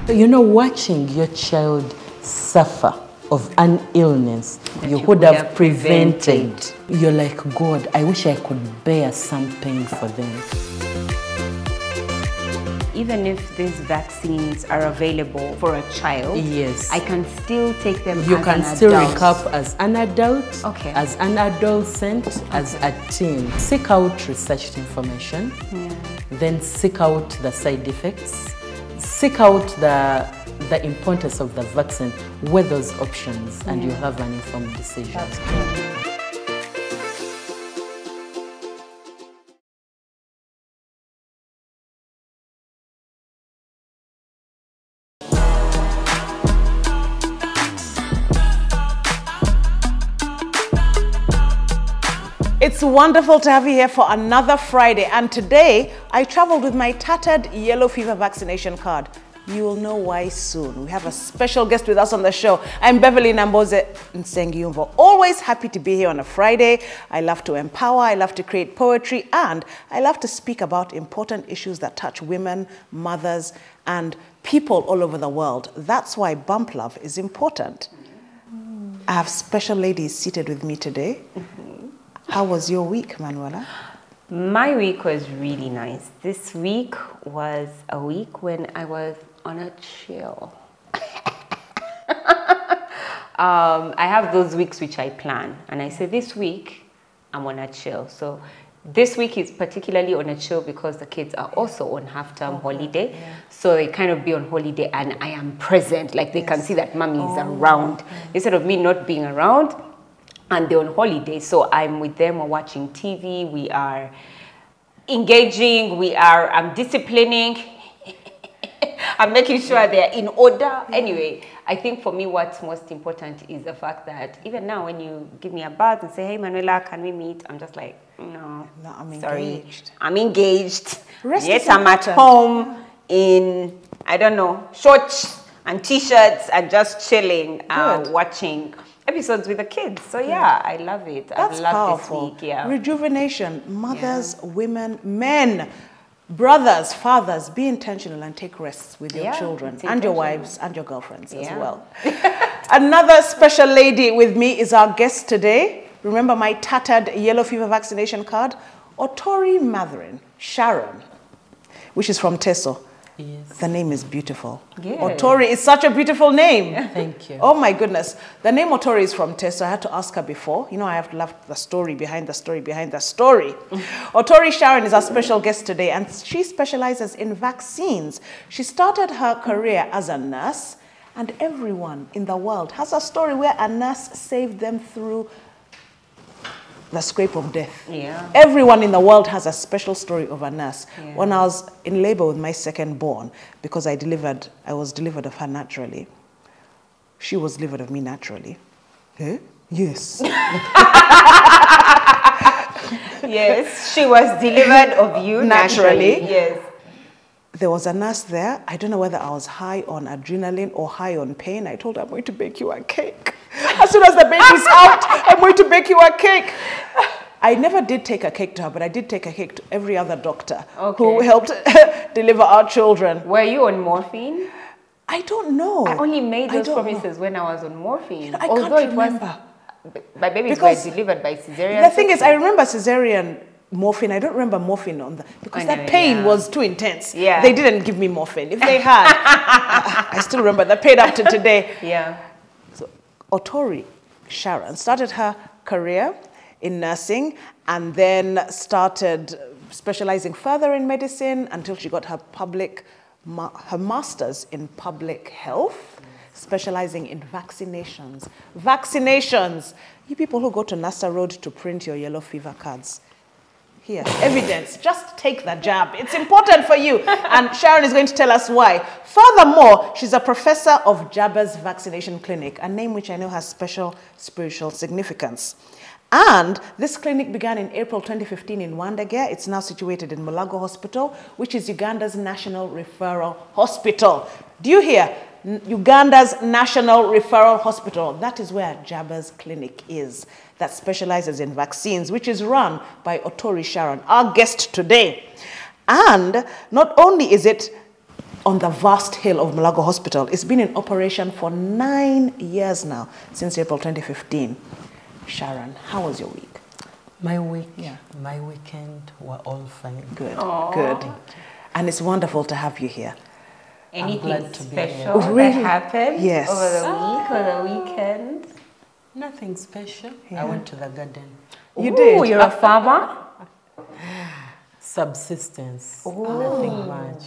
You know, watching your child suffer of an illness that you could have prevented. You're like, God, I wish I could bear some pain for them. Even if these vaccines are available for a child, yes, I can still take them you as can an still adult. recap as an adult, okay, as an adolescent, as a teen. Seek out researched information, then seek out the side effects, seek out the importance of the vaccine, weigh those options, and you have an informed decision. That's good. It's wonderful to have you here for another Friday, and today I traveled with my tattered yellow fever vaccination card. You will know why soon. We have a special guest with us on the show. I'm Beverley Namboze Nsengiyumvo. Always happy to be here on a Friday. I love to empower, I love to create poetry, and I love to speak about important issues that touch women, mothers, and people all over the world. That's why Bump Love is important. I have special ladies seated with me today. How was your week, Manuela? My week was really nice. This week was a week when I was on a chill. I have those weeks which I plan, and I say this week I'm on a chill. So this week is particularly on a chill because the kids are also on half-term holiday. Yeah. So they kind of be on holiday and I am present, like they can see that mommy is around. Instead of me not being around, and they're on holiday, so I'm with them, we're watching TV, we are engaging, I'm disciplining, I'm making sure they're in order. Anyway, I think for me what's most important is the fact that even now when you give me a buzz and say, hey Manuela, can we meet? I'm just like, no, I'm sorry, engaged. I'm engaged. Yes, I'm at home in, I don't know, shorts and t-shirts and just chilling, watching episodes with the kids. So yeah, I love it. That's I love powerful. this week. Yeah. Rejuvenation. Mothers, women, men, brothers, fathers, be intentional and take rests with your children and your wives and your girlfriends as well. Another special lady with me is our guest today. Remember my tattered yellow fever vaccination card? OTOORI Matherin, Sharon, which is from Teso. Yes. The name is beautiful. Yes. OTOORI is such a beautiful name. Thank you. Oh my goodness. The name OTOORI is from Teso. I had to ask her before. You know, I have loved the story behind the story behind the story. OTOORI Sharon is our special guest today, and she specializes in vaccines. She started her career as a nurse, and everyone in the world has a story where a nurse saved them through the scrape of death. Yeah. Everyone in the world has a special story of a nurse. Yeah. When I was in labor with my second born, because I was delivered of her naturally. She was delivered of me naturally. Eh? Yes. Yes, she was delivered of you naturally. Yes. There was a nurse there. I don't know whether I was high on adrenaline or high on pain. I told her, I'm going to bake you a cake. As soon as the baby's out, I'm going to bake you a cake. I never did take a cake to her, but I did take a cake to every other doctor who helped deliver our children. Were you on morphine? I don't know. I only made those promises when I was on morphine. You know, I can't remember. My babies were delivered by cesarean. The thing is, I remember cesarean morphine. I don't remember morphine on because that pain was too intense. Yeah. They didn't give me morphine. If they had, I still remember the pain up to today. Yeah. So OTOORI Sharon started her career in nursing and then started specializing further in medicine until she got her master's in public health, specializing in vaccinations. Vaccinations. You people who go to NASA Road to print your yellow fever cards. Here, evidence. Just take the jab. It's important for you. And Sharon is going to tell us why. Furthermore, she's a professor of Jabez Vaccination Clinic, a name which I know has special spiritual significance. And this clinic began in April 2015 in Wandagea. It's now situated in Mulago Hospital, which is Uganda's national referral hospital. Do you hear? Uganda's National Referral Hospital. That is where Jabez Clinic is, that specializes in vaccines, which is run by OTOORI Sharon, our guest today. And not only is it on the vast hill of Mulago Hospital. It's been in operation for 9 years now, since April 2015. Sharon, how was your week? My weekend were all fine. Good, good. And it's wonderful to have you here. Anything special that happened over the week or the weekend? Nothing special. I went to the garden. You did? You're a farmer? Subsistence. Nothing much.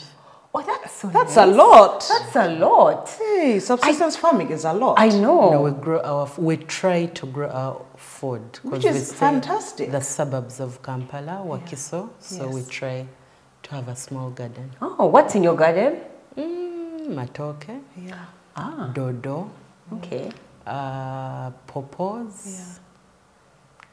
Oh, that's so That's nice. a lot. That's a lot. Hey, subsistence farming is a lot. I know. No, we try to grow our food. Which is fantastic. The suburbs of Kampala, Wakiso. So we try to have a small garden. Oh, what's in your garden? Matoke. Yeah. Dodo. Okay. Pawpaws.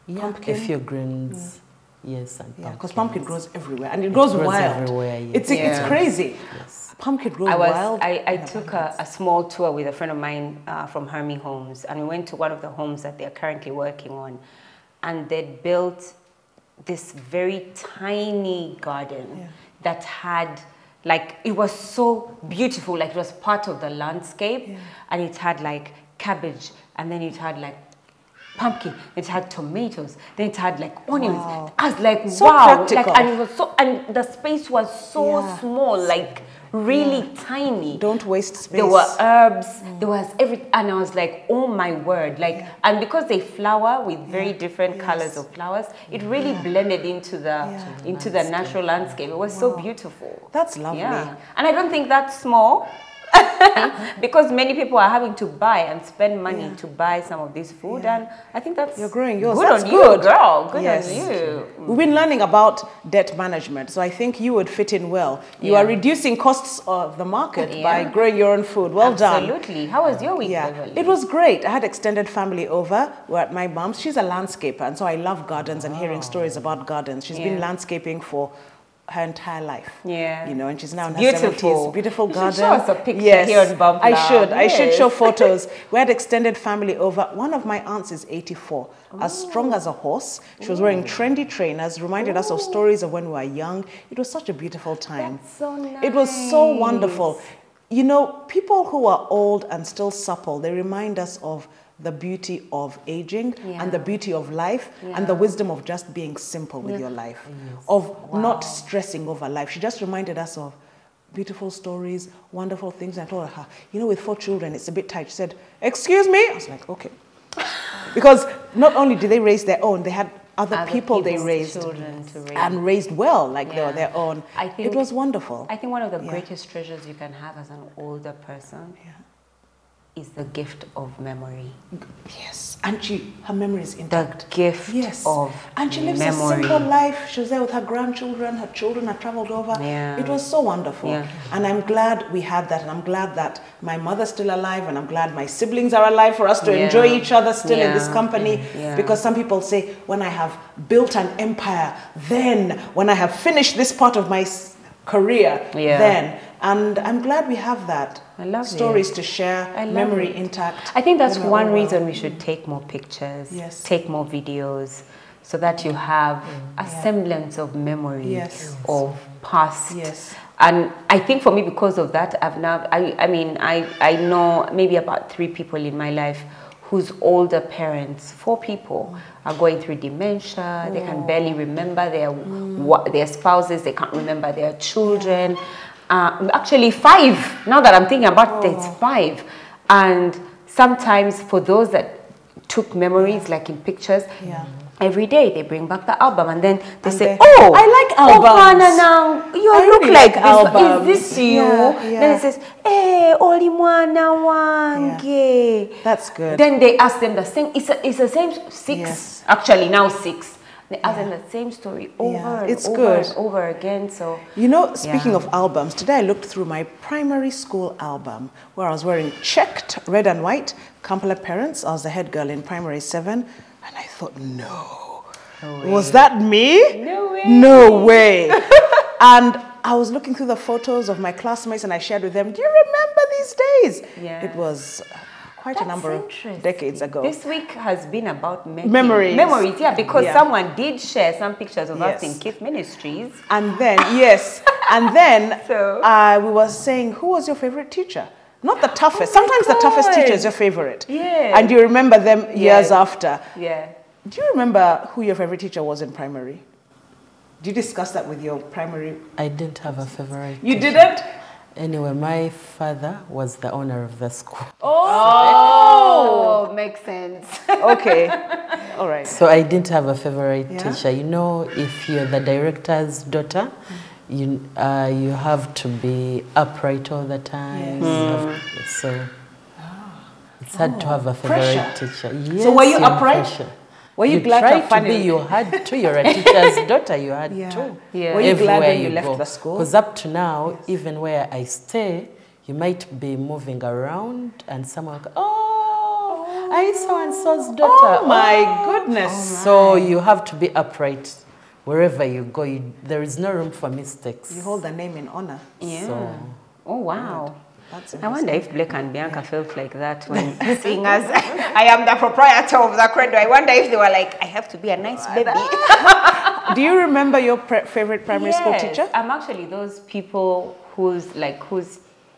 Yeah. Pumpkin. A few greens. Yes, and Yeah, because pumpkin grows everywhere, and it grows wild. Everywhere, yes. It's crazy. Yes. Pumpkin grows wild. I took a small tour with a friend of mine from Hermie Homes, and we went to one of the homes that they're currently working on, and they'd built this very tiny garden that had, like, it was so beautiful, like it was part of the landscape, and it had like cabbage, and then it had like pumpkin, it had tomatoes, then it had like onions. Wow. I was like, So wow, practical. like, and it was so, and the space was so small, like really tiny. Don't waste space. There were herbs, there was everything, and I was like, oh my word, like, and because they flower with very different colors of flowers, it really blended into the natural landscape. It was so beautiful. That's lovely. Yeah, and I don't think that's small. Because many people are having to buy and spend money to buy some of this food, and I think that's You're growing yours. Good That's on good. you, girl. Good Yes. on you. We've been learning about debt management, so I think you would fit in well. You are reducing costs of the market by growing your own food. Well done. Absolutely. How was your week, Beverly? It was great. I had extended family over. We're at my mom's. She's a landscaper, and so I love gardens and hearing stories about gardens. She's been landscaping for her entire life. Yeah. You know, and she's now in her Beautiful. 70s. Beautiful You garden. should show us a picture Yes, here on Bump I Lab. should. I should Yes. show photos. We had extended family over. One of my aunts is 84, as strong as a horse. She was wearing trendy trainers, reminded us of stories of when we were young. It was such a beautiful time. That's so nice. It was so wonderful. You know, people who are old and still supple, they remind us of the beauty of aging and the beauty of life and the wisdom of just being simple with your life, of not stressing over life. She just reminded us of beautiful stories, wonderful things. And I told her, you know, with 4 children, it's a bit tight. She said, excuse me? I was like, okay. Because not only did they raise their own, they had other people they raised children to raise. and raised well, like they were their own. I think it was wonderful. I think one of the greatest treasures you can have as an older person is the gift of memory. Yes, and her memory is intact. The gift of and she lives memory. a simple life. She was there with her grandchildren. Her children had traveled over. Yeah. It was so wonderful. Yeah. And I'm glad we had that. And I'm glad that my mother's still alive. And I'm glad my siblings are alive for us to enjoy each other still in this company. Yeah. Because some people say, when I have built an empire, then when I have finished this part of my career, then. And I'm glad we have that. I love stories to share, memory intact. I think that's one reason we should take more pictures, Yes. take more videos, so that you have a semblance of memory of past. Yes. And I think for me, because of that, I know maybe about 3 people in my life whose older parents, 4 people, are going through dementia. They can barely remember their spouses. They can't remember their children. Actually 5, now that I'm thinking about it, it's 5. And sometimes for those that took memories, like in pictures, every day they bring back the album and then they say, oh, I like albums. Oh, now you I look really like like this. albums. Is this you? Yeah. Then it says, hey, Oli mwana wange. That's good. Then they ask them the same, it's the same 6, actually now 6. They ask them the same story over and over again. So, you know, speaking of albums, today I looked through my primary school album where I was wearing checked red and white Kampala parents. I was the head girl in primary 7, and I thought, no was that me? No way. No way. And I was looking through the photos of my classmates, and I shared with them, do you remember these days? Yeah. It was quite a number of decades ago. This week has been about Memories. Memories, because someone did share some pictures of us in Kids Ministries. And then, yes, And then So? we were saying, who was your favorite teacher? Not the toughest. Sometimes the toughest teacher is your favorite. Yeah. And you remember them years after. Yeah. Do you remember who your favorite teacher was in primary? Did you discuss that with your primary? I didn't have a favorite You teacher. didn't? Anyway, my father was the owner of the school. Oh, makes sense. Okay. All right. So I didn't have a favorite Yeah? teacher. You know, if you're the director's daughter, you have to be upright all the time. So it's hard to have a favorite teacher. Yes, So were you upright? Pressure. Were you glad tried to find be? You had to. You're a teacher's daughter. You had to. Yeah. Were you glad Everywhere when you left go. the school? Because up to now, even where I stay, you might be moving around and someone will go, oh, I so and so's daughter. Oh my goodness. So you have to be upright wherever you go. There is no room for mistakes. You hold the name in honor. Yeah. So, Oh, wow. That's I wonder if Blake and Bianca felt like that when seeing us. I am the proprietor of the credo. I wonder if they were like, I have to be a nice baby. Do you remember your favorite primary school Yes, teacher? I'm actually those people whose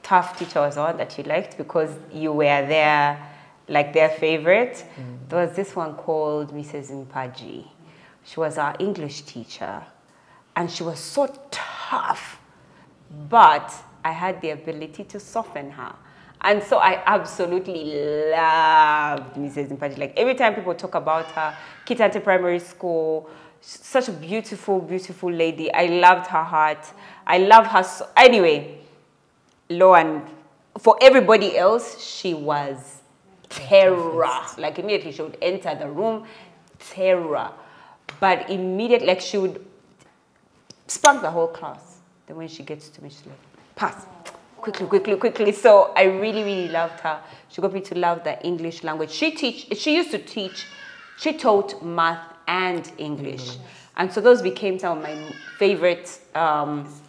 tough teacher was the one that you liked because you were their favorite. There was this one called Mrs. Mpaji. She was our English teacher and she was so tough, but I had the ability to soften her. And so I absolutely loved Mrs. Mpaji. Like every time people talk about her, Kitante Primary School, such a beautiful, beautiful lady. I loved her heart. I love her. So anyway, lo and for everybody else, she was terror. Like immediately she would enter the room, terror. But immediately, like she would spunk the whole class. Then when she gets to me, she's like, pass. Quickly, quickly, quickly. So I really, really loved her. She got me to love the English language. She used to teach, she taught math and English. And so those became some of my favorite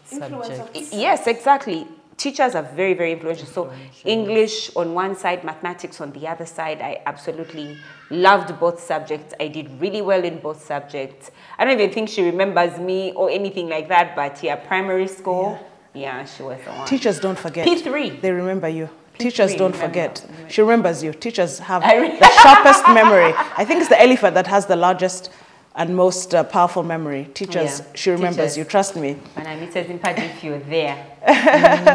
subjects. Yes, exactly. Teachers are very, very influential. So English on one side, mathematics on the other side. I absolutely loved both subjects. I did really well in both subjects. I don't even think she remembers me or anything like that, but yeah, primary school, yeah, she was the one. Teachers don't forget. P3. They remember you. Teachers don't forget. She remembers you. Teachers have I the sharpest memory. I think it's the elephant that has the largest and most powerful memory. Teachers, she remembers you. Trust me. When I meet Mrs. Mpaji, if you're there,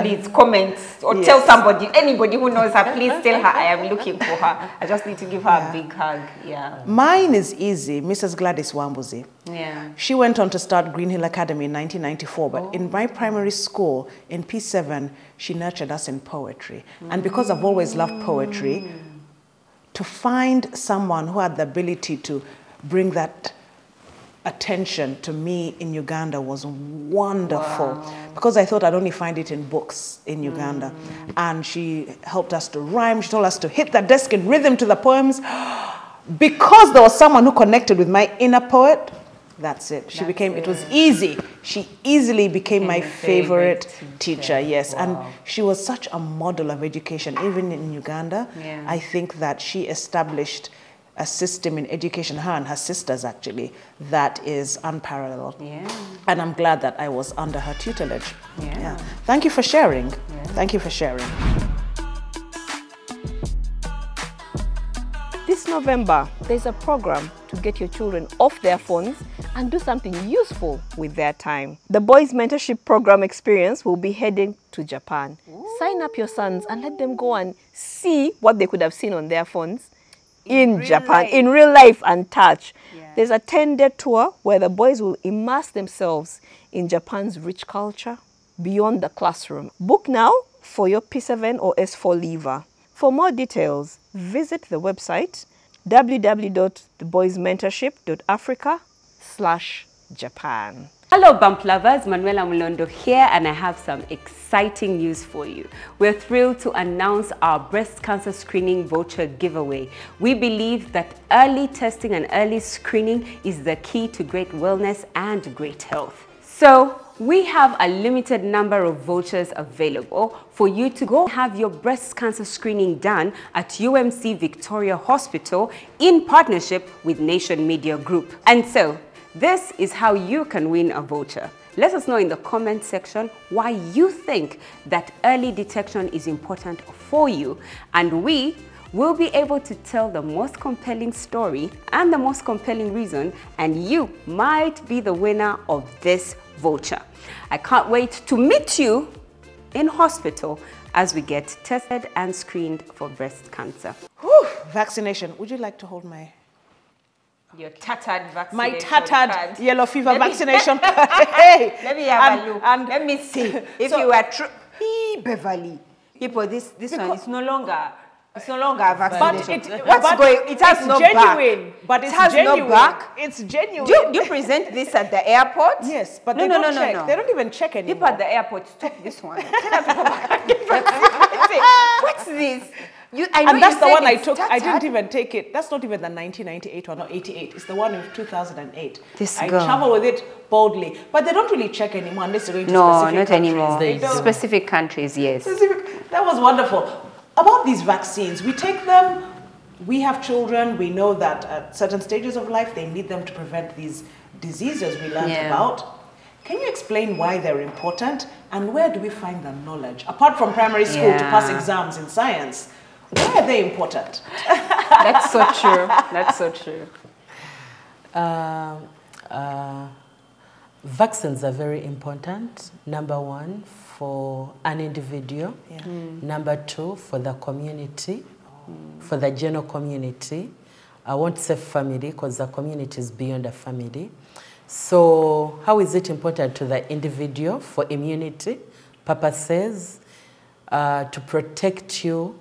please comment or tell somebody, anybody who knows her, please tell her I am looking for her. I just need to give her a big hug. Yeah. Mine is easy, Mrs. Gladys Wambuzi. Yeah. She went on to start Green Hill Academy in 1994, but in my primary school, in P7, she nurtured us in poetry. And because I've always loved poetry, to find someone who had the ability to bring that attention to me in Uganda was wonderful. Wow. Because I thought I'd only find it in books in Uganda. And she helped us to rhyme. She told us to hit the desk in rhythm to the poems. Because there was someone who connected with my inner poet, that's it. She became, it was easy. She easily became my favorite teacher, yes. Wow. And she was such a model of education, even in Uganda. Yeah. I think that she established a system in education, her and her sisters actually, that is unparalleled. Yeah. And I'm glad that I was under her tutelage. Yeah. Thank you for sharing. Yeah. Thank you for sharing. This November, there's a program to get your children off their phones and do something useful with their time. The Boys Mentorship Program Experience will be heading to Japan. Ooh. Sign up your sons and let them go and see what they could have seen on their phones in Japan, in real life and touch. Yeah. There's a 10-day tour where the boys will immerse themselves in Japan's rich culture beyond the classroom. Book now for your P7 or S4 leaver. For more details, visit the website www.theboysmentorship.africa/Japan. Hello bump lovers, Manuela Mulondo here, and I have some exciting news for you. We're thrilled to announce our breast cancer screening voucher giveaway. We believe that early testing and early screening is the key to great wellness and great health. So we have a limited number of vouchers available for you to go have your breast cancer screening done at UMC Victoria Hospital in partnership with Nation Media Group. And so, this is how you can win a voucher. Let us know in the comment section why you think that early detection is important for you, and we will be able to tell the most compelling story and the most compelling reason, and you might be the winner of this voucher. I can't wait to meet you in hospital as we get tested and screened for breast cancer. Whew, vaccination. Would you like to hold my... Your tattered vaccination My tattered card. yellow fever vaccination card. Hey, let me have a look. And let me see if so, you are true. Beverly. People, this one is no longer. It's no longer a vaccination. It has no genuine, back. But it has genuine. No back. It's genuine. Do you present this at the airport? Yes, but they don't check. They don't even check anymore. People at the airport stop this one. Tell them to go back and get vaccinated. What's this? And that's the one I took. I didn't even take it. That's not even the 1998 one or 88. It's the one in 2008. I travel with it boldly. But they don't really check anymore unless you're going to specific countries. No, not anymore. Specific countries, yes. That was wonderful. About these vaccines, we take them, we have children, we know that at certain stages of life, they need them to prevent these diseases we learned about. Can you explain why they're important and where do we find the knowledge? Apart from primary school to pass exams in science, why are they important? That's so true. That's so true. Vaccines are very important. Number one, for an individual. Number two, for the community, for the general community. I won't say family because the community is beyond a family. So how is it important to the individual? For immunity purposes, to protect you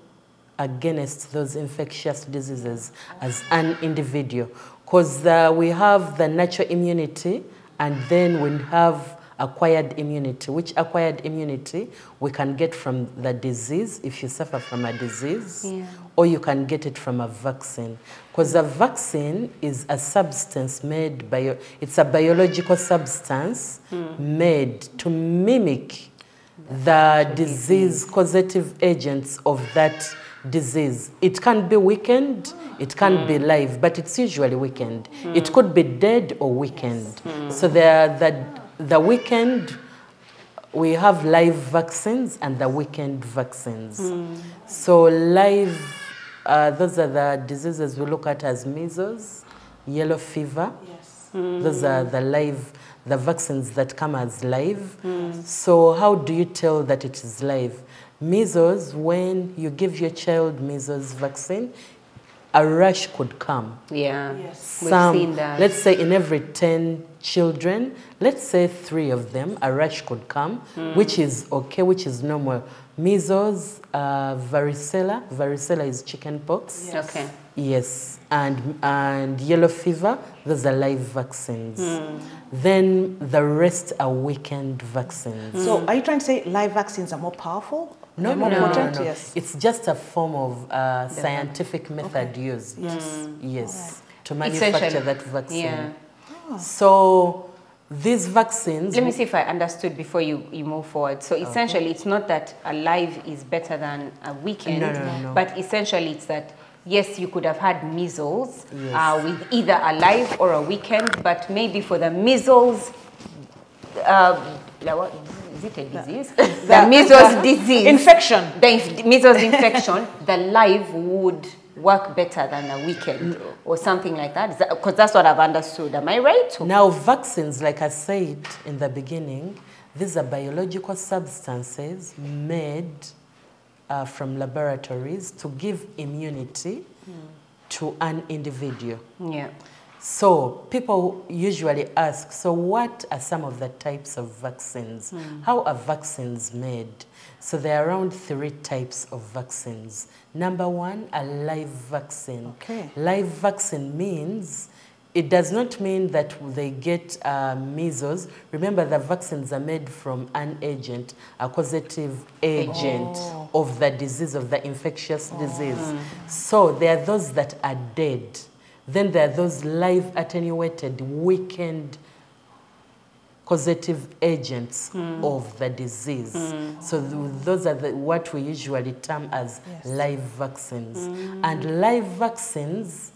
against those infectious diseases as an individual. Because we have the natural immunity and then we have acquired immunity, which acquired immunity we can get from the disease if you suffer from a disease, or you can get it from a vaccine. Because a vaccine is a substance made by, it's a biological substance made to mimic the disease causative agents of that disease. It can be weakened, it can be live, but it's usually weakened. It could be dead or weakened. So there are the weakened, we have live vaccines and the weakened vaccines. So live, those are the diseases we look at as measles, yellow fever. Those are the live, the vaccines that come as live. So how do you tell that it is live? Measles, when you give your child measles vaccine, a rash could come. We've seen that. Let's say in every 10 children, let's say 3 of them, a rash could come, which is okay, which is normal. Measles, varicella. Varicella is chicken pox. Okay. Yes, and yellow fever, those are live vaccines. Then the rest are weakened vaccines. So are you trying to say live vaccines are more powerful? No. Yes. It's just a form of scientific method used. Yes, to manufacture that vaccine. So these vaccines... Let me see if I understood before you move forward. So essentially, it's not that a live is better than a weakened, but essentially it's that, yes, you could have had measles with either a live or a weakened, but maybe for the measles, is it a disease? The measles disease. Infection. The measles infection, the live would work better than a weakened or something like that. Because that's what I've understood. Am I right? Now, vaccines, like I said in the beginning, these are biological substances made from laboratories to give immunity to an individual. So people usually ask, so what are some of the types of vaccines? How are vaccines made? So there are around 3 types of vaccines. Number 1, a live vaccine. Live vaccine means, it does not mean that they get measles. Remember, the vaccines are made from an agent, a causative agent of the disease, of the infectious disease. So there are those that are dead. Then there are those live attenuated, weakened causative agents of the disease. So those are what we usually term as live vaccines. And live vaccines,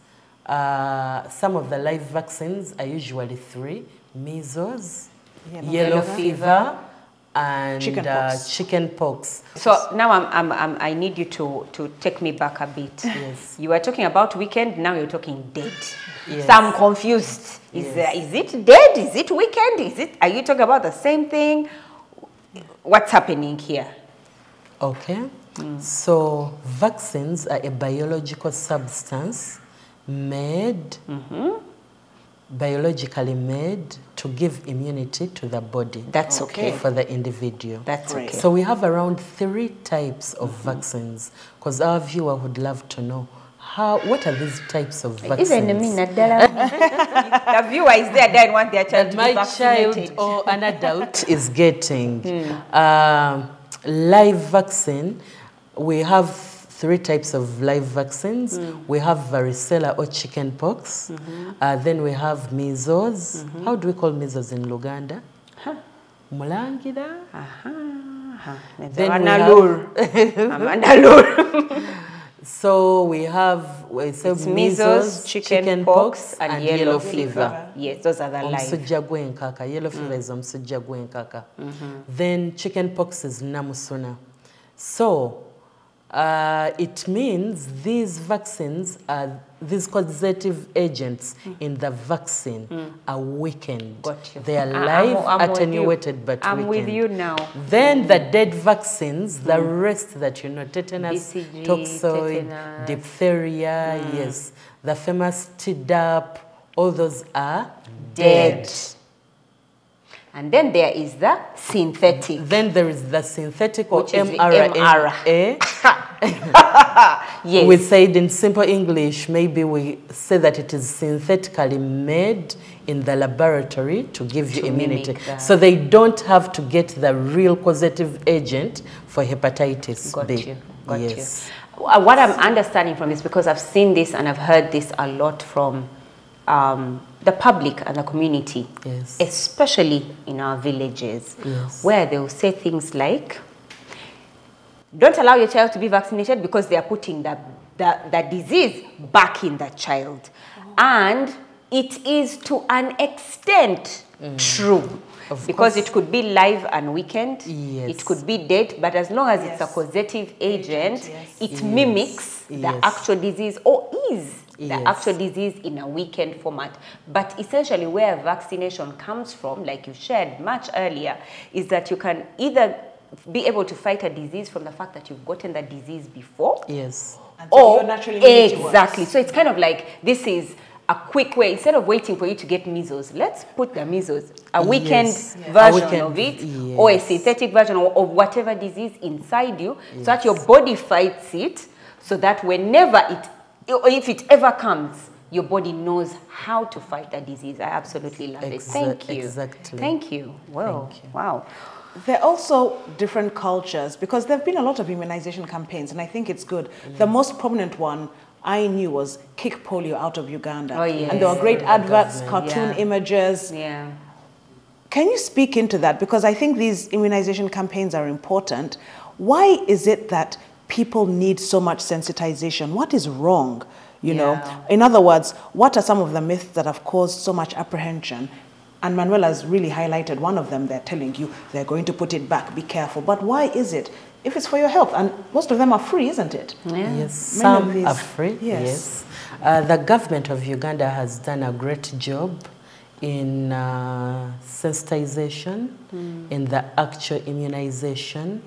some of the live vaccines are usually 3: measles, yellow fever, and chicken pox. So now I need you to take me back a bit. Yes. You were talking about weekend, now you're talking dead. Yes. So I'm confused. Is it dead? Is it weekend? Are you talking about the same thing? What's happening here? Okay. So vaccines are a biological substance made, biologically made to give immunity to the body. That's okay. For the individual. That's okay. So we have around 3 types of vaccines, because our viewer would love to know what are these types of vaccines? The viewer is there, they want their child to be vaccinated. My child or an adult is getting live vaccine. We have 3 types of live vaccines. We have varicella or chicken pox. Then we have measles. How do we call measles in Luganda? Mulangira. Then so we have measles, chicken pox, and yellow fever. Yes, those are the live. Yellow fever is omusujja gw'enkaka. Then chicken pox is namusuna. So it means these vaccines these causative agents in the vaccine are weakened. They are live, attenuated, but weakened. I'm with you now. Then the dead vaccines, the rest that you know, tetanus, BCG, toxoid, tetanus, diphtheria, yes, the famous Tdap, all those are dead. And then there is the synthetic. Then there is the synthetic, or which is mRNA. Yes. We said in simple English, maybe we say that it is synthetically made in the laboratory to give you immunity. So they don't have to get the real causative agent for hepatitis B. Got you. What I'm understanding from this, because I've seen this and I've heard this a lot from the public and the community, especially in our villages, where they will say things like, don't allow your child to be vaccinated because they are putting the disease back in the child. And it is to an extent true. Because it could be live and weakened, it could be dead, but as long as it's a causative agent, it mimics the actual disease, or is the actual disease in a weakened format. But essentially where vaccination comes from, like you shared much earlier, is that you can either be able to fight a disease from the fact that you've gotten the disease before. Or exactly. So it's kind of like, this is a quick way, instead of waiting for you to get measles, let's put the measles, a weakened version of it, or a synthetic version of whatever disease inside you, so that your body fights it, so that whenever if it ever comes, your body knows how to fight the disease. I absolutely love it. Thank you. Thank you. Wow. Thank you. Wow. There are also different cultures, because there have been a lot of immunization campaigns, and I think it's good. The most prominent one I knew was Kick Polio out of Uganda. And there were great adverts, cartoon images. Can you speak into that? Because I think these immunization campaigns are important. Why is it that people need so much sensitization? What is wrong? You know, in other words, what are some of the myths that have caused so much apprehension? And Manuela's really highlighted one of them. They're telling you they're going to put it back, be careful. But why is it? If it's for your health, and most of them are free, isn't it? Yes, some are free, The government of Uganda has done a great job in sensitization, in the actual immunization,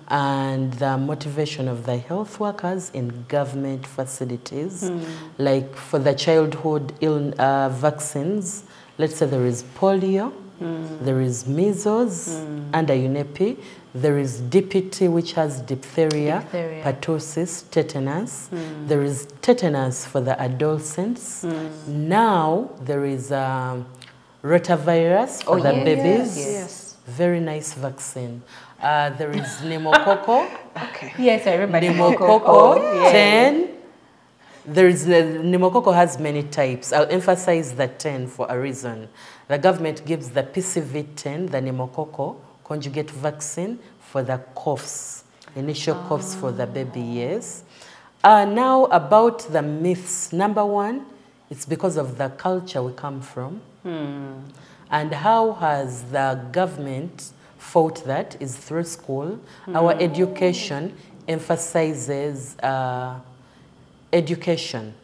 and the motivation of the health workers in government facilities. Like for the childhood vaccines, let's say there is polio, there is measles under UNEP, there is DPT, which has diphtheria, pertussis, tetanus. There is tetanus for the adolescents. Now there is rotavirus for the babies. Very nice vaccine. There is pneumococcal. Yes, I remember pneumococcal 10. There is pneumococcal has many types. I'll emphasize the 10 for a reason. The government gives the PCV10, the pneumococcal conjugate vaccine, for the coughs, initial coughs for the baby, Now about the myths. Number one, it's because of the culture we come from. And how has the government fought that is through school. Our education emphasizes education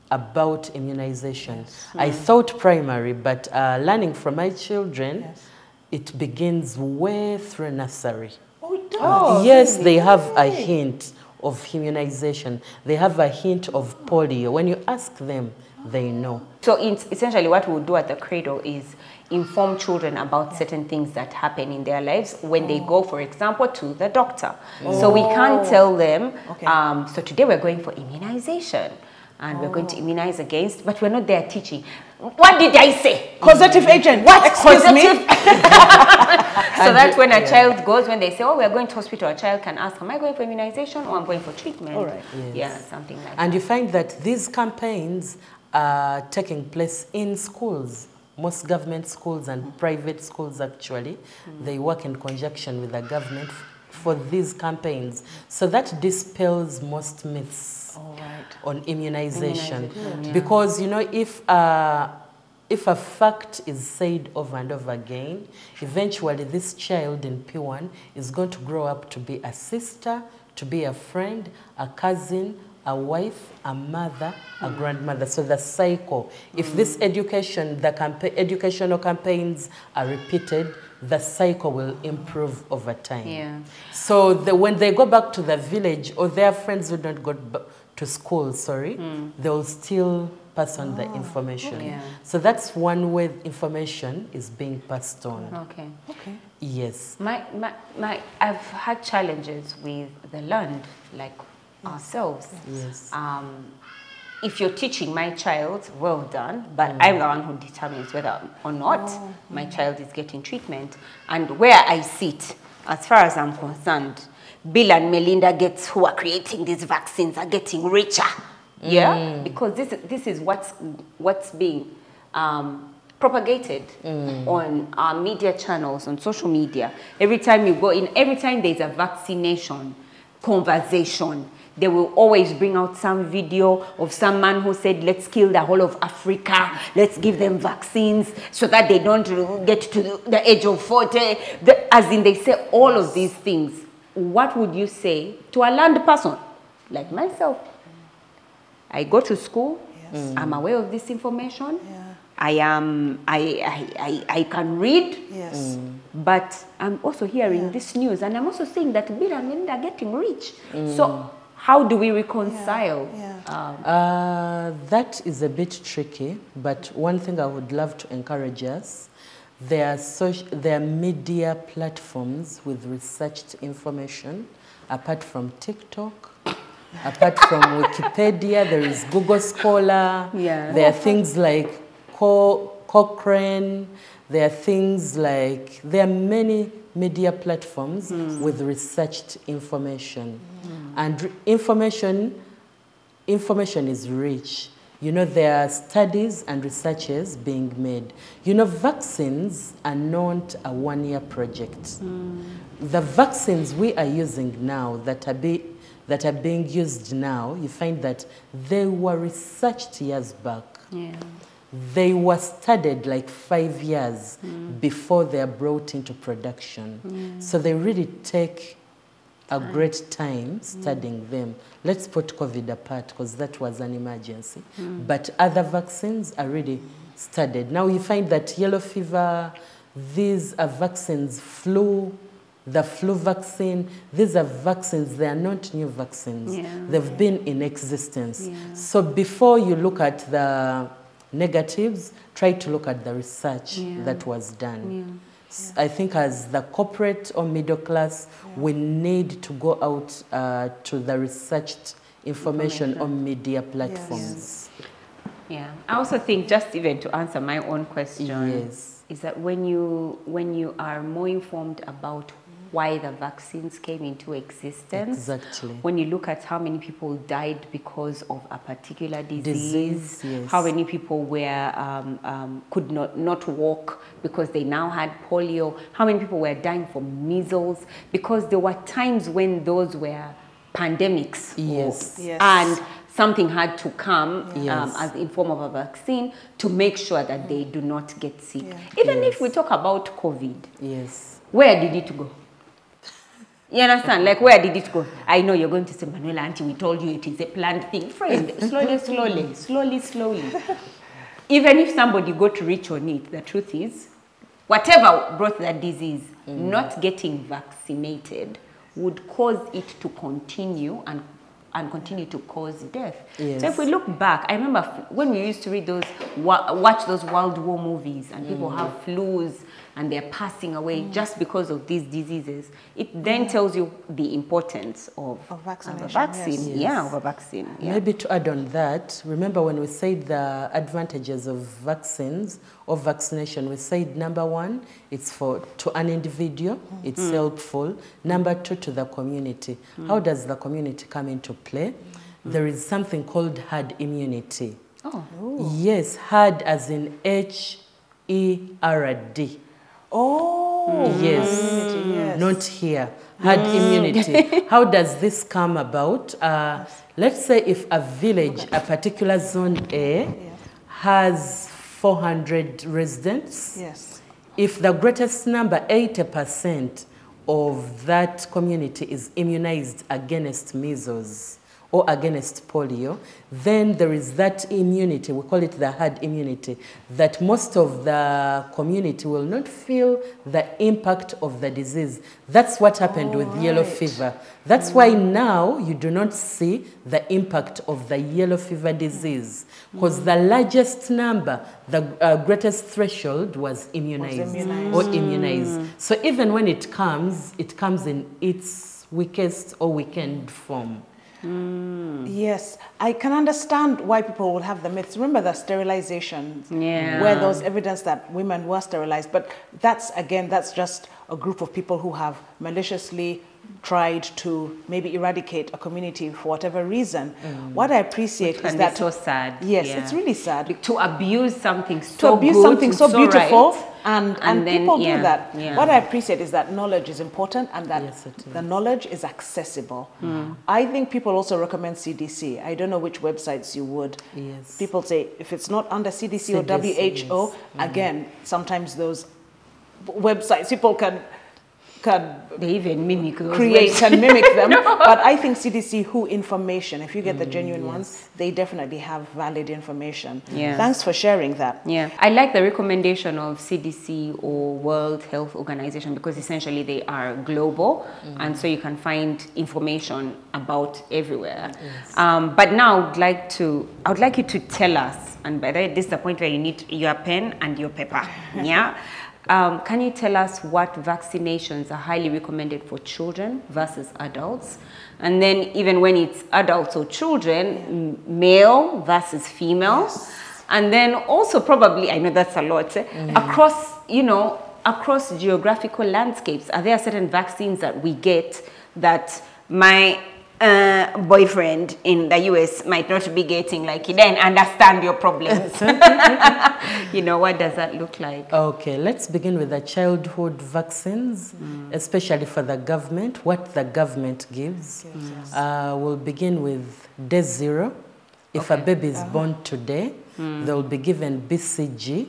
about immunization. I thought primary, but learning from my children, it begins way through nursery. Oh, it does? Yes, they have a hint of immunization. They have a hint of polio. When you ask them, they know. So essentially what we'll do at the cradle is inform children about certain things that happen in their lives when they go, for example, to the doctor. So we can't tell them, so today we're going for immunization and we're going to immunize against, but we're not there teaching. What did I say? Causative agent. What? Excuse me? So that's when a child goes, when they say, oh, we're going to hospital, a child can ask, am I going for immunization or I'm going for treatment? All right. Yeah, something like that. And you find that these campaigns are taking place in schools. Most government schools and private schools, actually, they work in conjunction with the government for these campaigns. So that dispels most myths on immunization. Because, you know, if a fact is said over and over again, eventually this child in P1 is going to grow up to be a sister, to be a friend, a cousin, a wife, a mother, a grandmother. So the cycle, if this educational campaigns are repeated, the cycle will improve over time. Yeah. So when they go back to the village, or their friends who don't go to school, they'll still pass on the information. Yeah. So that's one way information is being passed on. Okay. Okay. Yes. I've had challenges with the land, like ourselves. Yes. If you're teaching my child, well done, but I'm the one who determines whether or not my child is getting treatment. And where I sit, as far as I'm concerned, Bill and Melinda Gates, who are creating these vaccines, are getting richer. Yeah, because this is what's being propagated on our media channels, on social media. Every time you go in, every time there's a vaccination conversation, they will always bring out some video of some man who said, let's kill the whole of Africa, let's give them vaccines so that they don't get to the age of 40. As in, they say all of these things. What would you say to a land person like myself? I go to school, I'm aware of this information, I can read, but I'm also hearing this news, and I'm also seeing that Bill and Melinda are getting rich. So how do we reconcile? That is a bit tricky, but one thing I would love to encourage us, there are media platforms with researched information, apart from TikTok. Apart from Wikipedia, there is Google Scholar. There are things like Cochrane. There are things like, there are many media platforms with researched information. And information is rich. You know, there are studies and researches being made. You know, vaccines are not a one-year project. The vaccines we are using now that are being used now, you find that they were researched years back. They were studied like 5 years before they are brought into production. So they really take a great time studying them. Let's put COVID apart because that was an emergency. But other vaccines are really studied. Now you find that yellow fever, these are vaccines, the flu vaccine, these are vaccines, they are not new vaccines. They've been in existence. So before you look at the negatives, try to look at the research that was done. I think as the corporate or middle class, we need to go out to the researched information on media platforms. I also think, just even to answer my own question, is that when you are more informed about why the vaccines came into existence. When you look at how many people died because of a particular disease, how many people were could not walk because they now had polio, how many people were dying from measles, because there were times when those were pandemics. And something had to come Yes. as in form of a vaccine to make sure that they do not get sick. Yeah. Even Yes. if we talk about COVID, Yes. where did it go? You understand? Like, where did it go? I know you're going to say, Manuela, auntie, we told you it is a planned thing. Friend, slowly. Even if somebody got rich on it, the truth is, whatever brought that disease, not getting vaccinated would cause it to continue and continue to cause death. Yes. So if we look back, I remember when we used to read those, watch those World War movies, and people have flus and they're passing away just because of these diseases. It then tells you the importance of a vaccination, vaccine. yes. Yeah, of a vaccine. Yeah. Maybe to add on that, remember when we said the advantages of vaccines or vaccination, we said number one, it's to an individual, it's helpful. Number two, to the community. How does the community come into play? There is something called herd immunity. Oh. Yes, herd as in H-E-R-D. Oh, Yes, immunity, yes. not here. Herd immunity. How does this come about? Let's say if a village, a particular zone A, has 400 residents. Yes. If the greatest number, 80% of that community is immunized against measles or against polio, then there is that immunity, we call it the herd immunity, that most of the community will not feel the impact of the disease. That's what happened with yellow fever. That's why now you do not see the impact of the yellow fever disease, because the largest number, the greatest threshold was immunized, or immunized. So even when it comes in its weakest or weakened form. Yes, I can understand why people will have the myths. Remember the sterilization, where there was evidence that women were sterilized. But that's just a group of people who have maliciously tried to maybe eradicate a community for whatever reason. What I appreciate is that... so sad. Yes, it's really sad. To abuse something so beautiful, right, and then, people do that. Yeah. What I appreciate is that knowledge is important and that the knowledge is accessible. I think people also recommend CDC. I don't know which websites you would. Yes. People say if it's not under CDC or WHO, again, sometimes those websites, people can they even mimic those create and mimic them. But I think CDC WHO information, if you get the genuine ones, they definitely have valid information. Yes. Thanks for sharing that. Yeah, I like the recommendation of CDC or World Health Organization because essentially they are global, and so you can find information about everywhere. Yes. But now I would like you to tell us, and by the way, this is the point where you need your pen and your paper. Yeah. Can you tell us what vaccinations are highly recommended for children versus adults? And then even when it's adults or children, male versus female. Yes. And then also probably, I know that's a lot, across geographical landscapes, are there certain vaccines that we get that my boyfriend in the US might not be getting, like he didn't understand your problems? What does that look like? Okay, let's begin with the childhood vaccines, especially for the government, what the government gives. We'll begin with day 0. If a baby is born today, they'll be given BCG.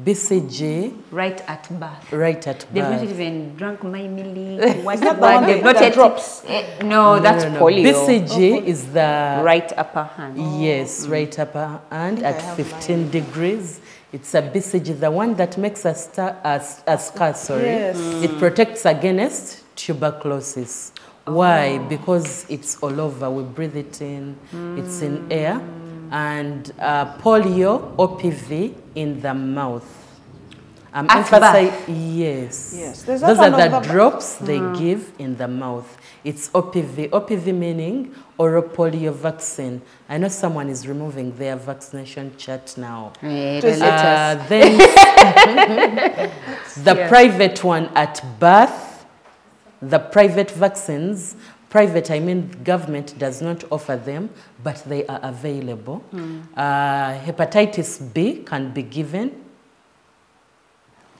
BCG. Right at birth. Right at birth. They've not even drunk my milk. Is that the one They've not that drops? No, that's polio. BCG is the... Right upper hand. Yes, right upper hand at 15 degrees. It's a BCG, the one that makes a scar, sorry. Yes. It protects against tuberculosis. Why? Because it's all over. We breathe it in. It's in air. And polio, OPV, in the mouth. Yes. Yes. Those are the drops they give in the mouth. It's OPV. OPV meaning oral polio vaccine. I know someone is removing their vaccination chart now. Then the private one at birth, the private vaccines. Private, I mean government does not offer them, but they are available. Hepatitis B can be given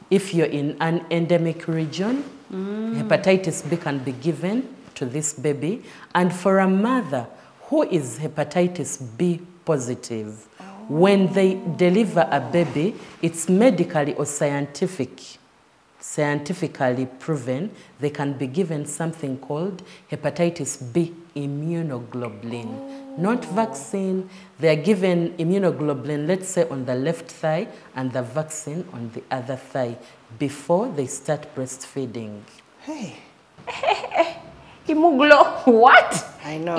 if you're in an endemic region. Hepatitis B can be given to this baby. And for a mother who is hepatitis B positive. When they deliver a baby, it's medically or scientifically proven they can be given something called hepatitis B immunoglobulin. Not vaccine. They are given immunoglobulin, let's say on the left thigh, and the vaccine on the other thigh before they start breastfeeding. Hey. What? I know.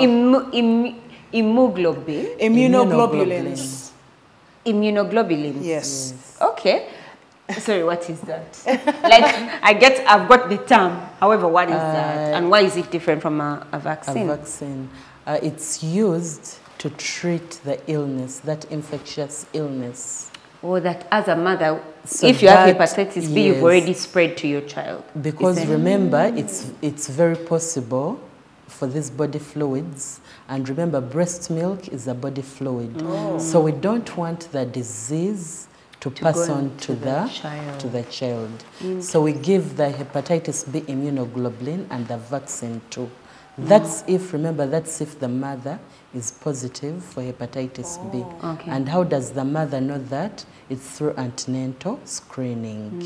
Immunoglobulin. Immunoglobulins. Immunoglobulins. Yes. Okay. Sorry, what is that? Like, I've got the term. However, what is that? And why is it different from a vaccine? A vaccine. It's used to treat the illness, that infectious illness. Or that as a mother, So if you have that- hepatitis B, you've yes. already spread to your child. Because remember, it's very possible for these body fluids. And remember, breast milk is a body fluid. So we don't want the disease to pass go on to the child. So we give the hepatitis B immunoglobulin and the vaccine too. That's if the mother is positive for hepatitis B. Okay. And how does the mother know that? It's through antenatal screening.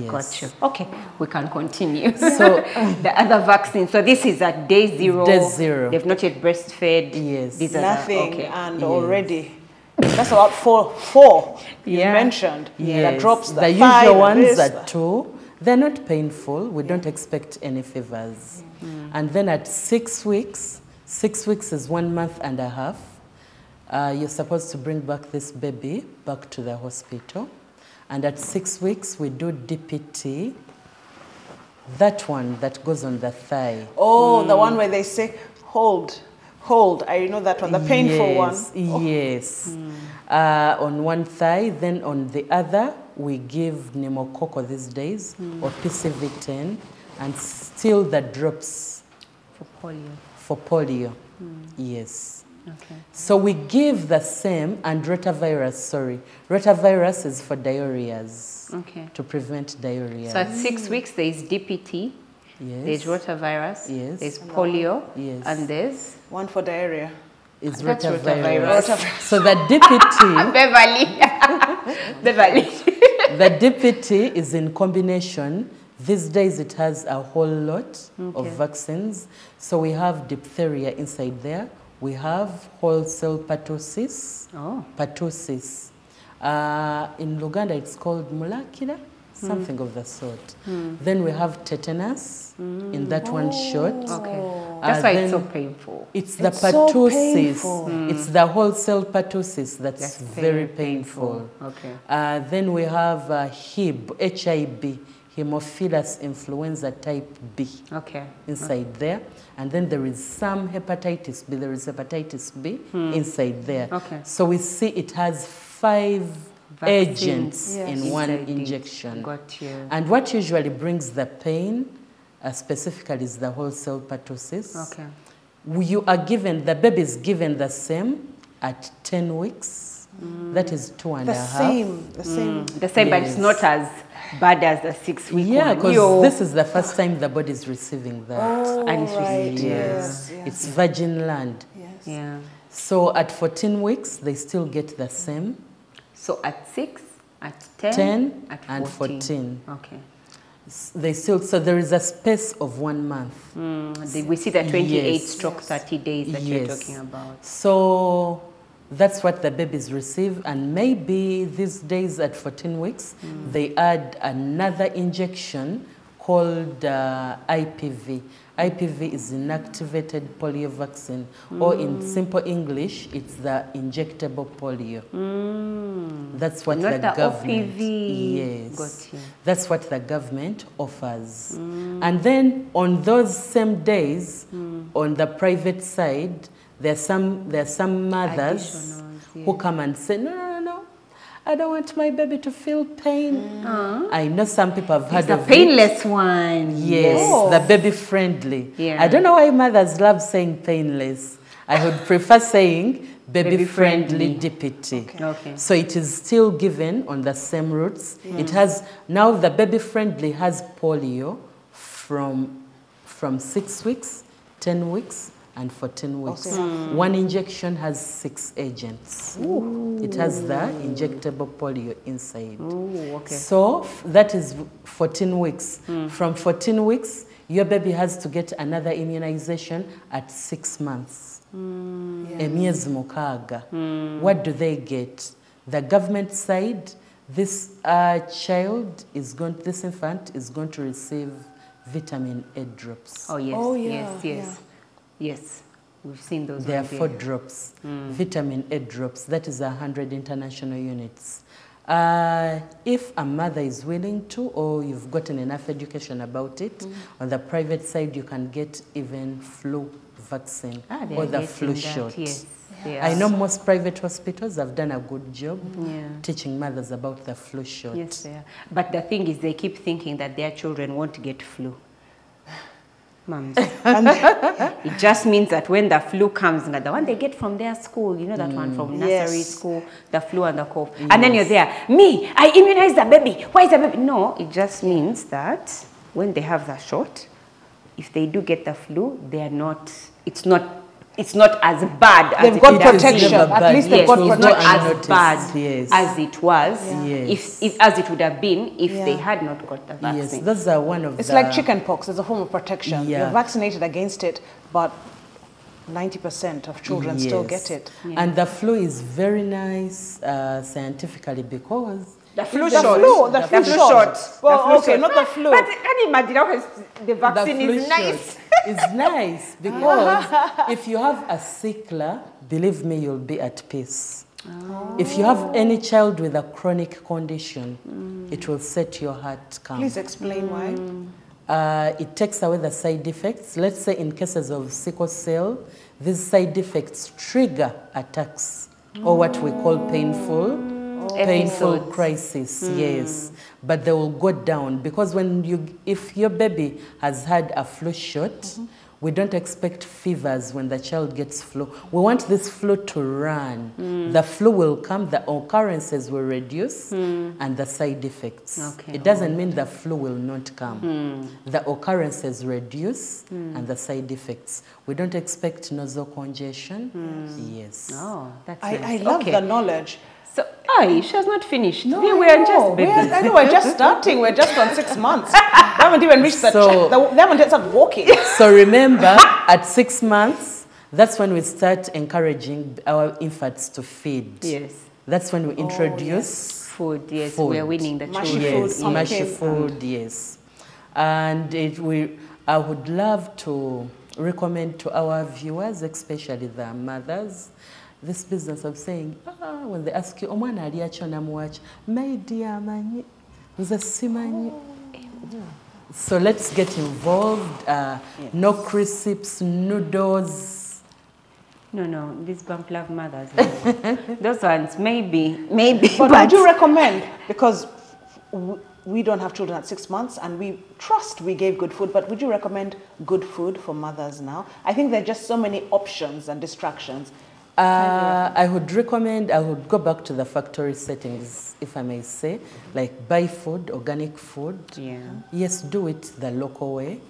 Yes. Got you. Okay, we can continue. So the other vaccine. So this is at day 0. Day 0. They've not yet breastfed. Yes. These are Nothing, okay. and Yes. already. That's about four you Yeah. mentioned. Yes. That drops the The thigh, usual the ones this, are 2. They're not painful. We don't expect any fevers. And then at 6 weeks, 6 weeks is 1 month and a half, you're supposed to bring back this baby back to the hospital. And at 6 weeks, we do DPT, that one that goes on the thigh. Oh, the one where they say, hold. I know that one, the painful one. Yes. On one thigh, then on the other, we give pneumococcal these days, or PCV10, and still the drops for polio. Yes. Okay. So we give the same, and rotavirus, rotavirus is for diarrheas, Okay. to prevent diarrhea. So at 6 weeks, there is DPT, Yes. there's rotavirus, Yes. there's polio, Yes. and there's One for diarrhea. It's That's rotavirus. rotavirus. So the DPT, Beverly. the DPT is in combination. These days it has a whole lot of vaccines. So we have diphtheria inside there. We have whole cell pertussis. Pertussis. In Luganda it's called mulakira, something of the sort. Then we have tetanus in that one shot. Okay. That's why it's so then painful. It's the It's so pertussis. painful. It's the whole cell pertussis that's That's very painful. Okay. Then we have HIB, Haemophilus influenza type B. Okay. Inside there. And then there is some hepatitis B. There is hepatitis B inside there. Okay. So we see it has 5 Vaccines. agents in one Inside it. injection. Got you. And what usually brings the pain, specifically, is the whole cell pertussis. Okay. You are given, the baby is given the same at 10 weeks. That is 2.5. The same. The same, but it's Yes. not as bad as the 6 week Yeah, one. because this is the first time the body is receiving that. And it's right. received. Yes. It's virgin land. Yes. Yeah. So at 14 weeks, they still get the same. So at 6, at 10, 10 at 14. and 14. Okay. They still, so there is a space of 1 month. We see the 28 Yes. stroke 30 days that you're Yes. talking about. So that's what the babies receive. And maybe these days at 14 weeks, they add another injection called IPV. IPV is inactivated polio vaccine, or in simple English, it's the injectable polio. That's what Not the government. OPV. Yes, Got you. that's what the government offers. And then on those same days, on the private side, there are some mothers Additionals, who come and say, no, I don't want my baby to feel pain. I know some people have heard It's the of painless one. Yes, Oh. the baby friendly. Yeah. I don't know why mothers love saying painless. I would prefer saying baby friendly DPT. Okay. So it is still given on the same routes. It has, now the baby friendly has polio from 6 weeks, 10 weeks, and 14 weeks. Okay. One injection has 6 agents. Ooh. It has the injectable polio inside. Ooh, okay. So that is 14 weeks. From 14 weeks, your baby has to get another immunization at 6 months. Emyezi mukaaga. What do they get? The government side, this this infant is going to receive vitamin A drops. Oh, yes, Oh, yeah, yes. We've seen those. There are 4 drops, vitamin A drops. That is 100 international units. If a mother is willing to, or you've gotten enough education about it, on the private side, you can get even flu vaccine or the flu shot. Yes. I know most private hospitals have done a good job teaching mothers about the flu shot. Yes, they are. But the thing is, they keep thinking that their children won't get flu. Mums. It just means that when the flu comes, the one they get from their school, you know, that one from nursery school, the flu and the cough. And then you're there, me, I immunize the baby. Why is the baby? No, it just means that when they have the shot, if they do get the flu, they are not, it's not as bad as they've got protection. At least they've got protection. It's not as bad as it was, as it would have been if they had not got the vaccine. Yes, those are one of It's like chicken pox. It's a form of protection. You're vaccinated against it, but 90% of children still get it. And the flu is very nice scientifically because the flu shot. Well, okay, not the flu. But can you imagine how the vaccine is nice? It's nice because if you have a sickler, believe me, you'll be at peace. If you have any child with a chronic condition, it will set your heart calm. Please explain why. It takes away the side effects. Let's say in cases of sickle cell, these side effects trigger attacks or what we call painful crisis, yes. But they will go down because if your baby has had a flu shot, we don't expect fevers when the child gets flu. We want this flu to run. The flu will come, the occurrences will reduce, and the side effects. It doesn't mean the flu will not come. The occurrences reduce, and the side effects. We don't expect nasal congestion. Yes. Oh, that's I love the knowledge. So, she has not finished. No, we're just babies. I know, we're just starting. We're just on 6 months. They haven't even reached they haven't started walking. So remember, at 6 months, that's when we start encouraging our infants to feed. Yes. That's when we introduce food. Yes, we're winning the children. Yes, mushy food, yes. And I would love to recommend to our viewers, especially the mothers, this business of saying, when they ask you, omwana ali acho namuwachi, my dear manyi, nze simanyi. So let's get involved. No crisps, noodles. No, these bump love mothers. Those ones, maybe. But would you recommend, because we don't have children at 6 months and we trust we gave good food, but would you recommend good food for mothers now? I think there are just so many options and distractions. I would go back to the factory settings, if I may say, like buy food, organic food. Yeah. Yes, do it the local way.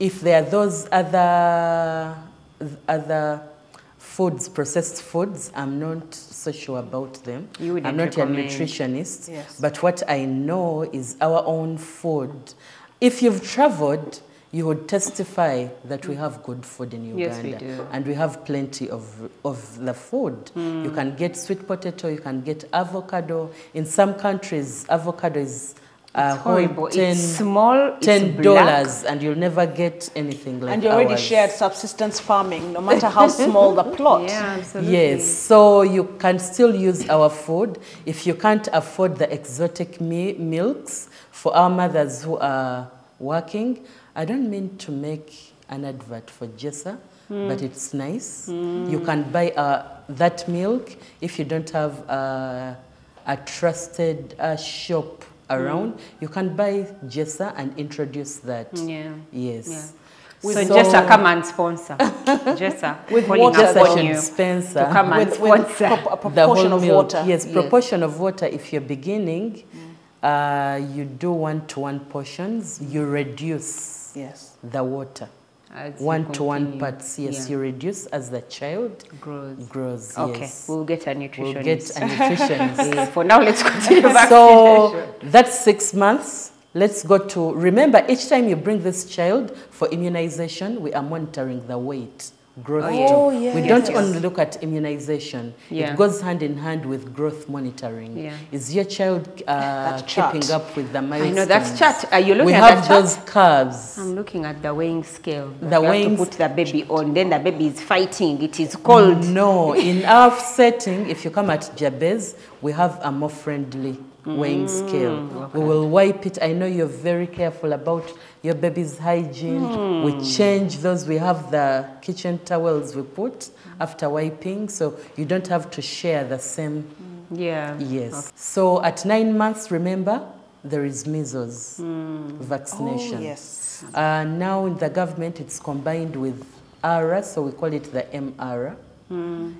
If there are those other foods, processed foods, I'm not so sure about them. I'm not a nutritionist, but what I know is our own food. If you've traveled, you would testify that we have good food in Uganda. Yes, we do. And we have plenty of the food. You can get sweet potato, you can get avocado. In some countries, avocado is horrible. It's small, $10, and you'll never get anything like And you already shared subsistence farming, no matter how small the plot. Yeah, absolutely. Yes, so you can still use our food. If you can't afford the exotic milks for our mothers who are working, I don't mean to make an advert for Jessa, but it's nice. You can buy that milk if you don't have a trusted shop around. You can buy Jessa and introduce that. Yeah. Yes. Yeah. So Jessa, come and sponsor. Jessa, with Jessa should sponsor. To come and sponsor. A proportion of water. Yes, proportion of water. If you're beginning, you do 1-to-1 portions. You reduce the water. As 1 to 1 continue. parts, yes, you reduce as the child grows, Okay, yes. we'll get a nutritionist. We'll get a nutritionist. Yes, for now, let's continue vaccination. So that's 6 months. Let's go to, remember, each time you bring this child for immunization, we are monitoring the weight, growth. We don't only look at immunization. It goes hand in hand with growth monitoring. Is your child keeping up with the milestones? I know, that's chart. Are you looking we at have that chart? those curves. I'm looking at the weighing scale. The weighing, to put the baby on, then the baby is fighting. It is cold. No, in our setting, if you come at Jabez, we have a more friendly weighing scale. We will wipe it. I know you're very careful about your baby's hygiene. We change those. We have the kitchen towels we put after wiping, so you don't have to share the same. Yes. Okay. So at 9 months, remember, there is measles vaccination. Now in the government, it's combined with ARA, so we call it the MR.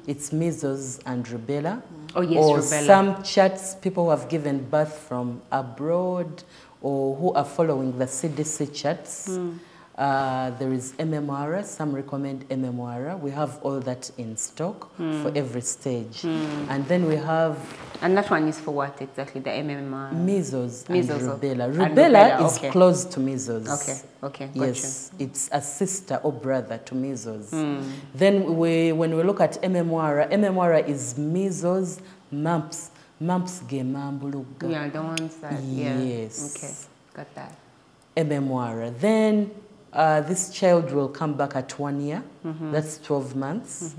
It's measles and rubella. Oh, yes, or rubella. Some charts, people who have given birth from abroad or who are following the CDC charts. There is MMR. Some recommend MMR. We have all that in stock for every stage. And then we have... And that one is for what exactly, the MMR? Measles and rubella. And rubella is close to measles. Okay, yes, it's a sister or brother to measles. Then when we look at MMR, MMR is measles, mumps gemambuluga. Yeah, the ones that, yes. Okay, got that. MMR. Then this child will come back at 1 year. That's 12 months.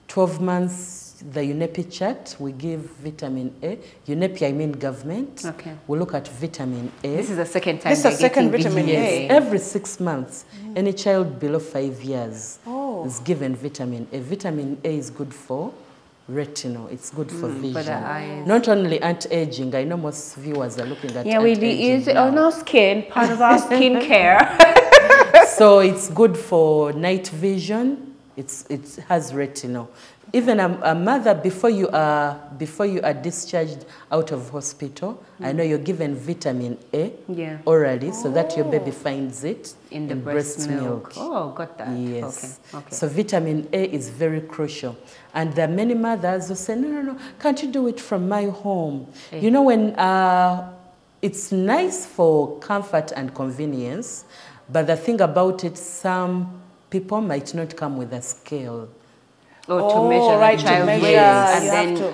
12 months, the UNEPI chart, we give vitamin A. UNEPI, I mean government. Okay. We look at vitamin A. This is the second time. This is the second vitamin A. Every 6 months, any child below 5 years is given vitamin A. Vitamin A is good for retinal. It's good for vision. For the eyes. Not only anti-aging. I know most viewers are looking at anti-aging. Yeah, we use it on our skin, part of our skin care. So it's good for night vision. It has retinal. Even a mother, before you are discharged out of hospital, I know you're given vitamin A orally, so that your baby finds it in the breast milk. Oh, got that. Yes. Okay. So vitamin A is very crucial. And there are many mothers who say, no, can't you do it from my home? You know, when it's nice for comfort and convenience, but the thing about it, some people might not come with a scale. To measure the child's weight.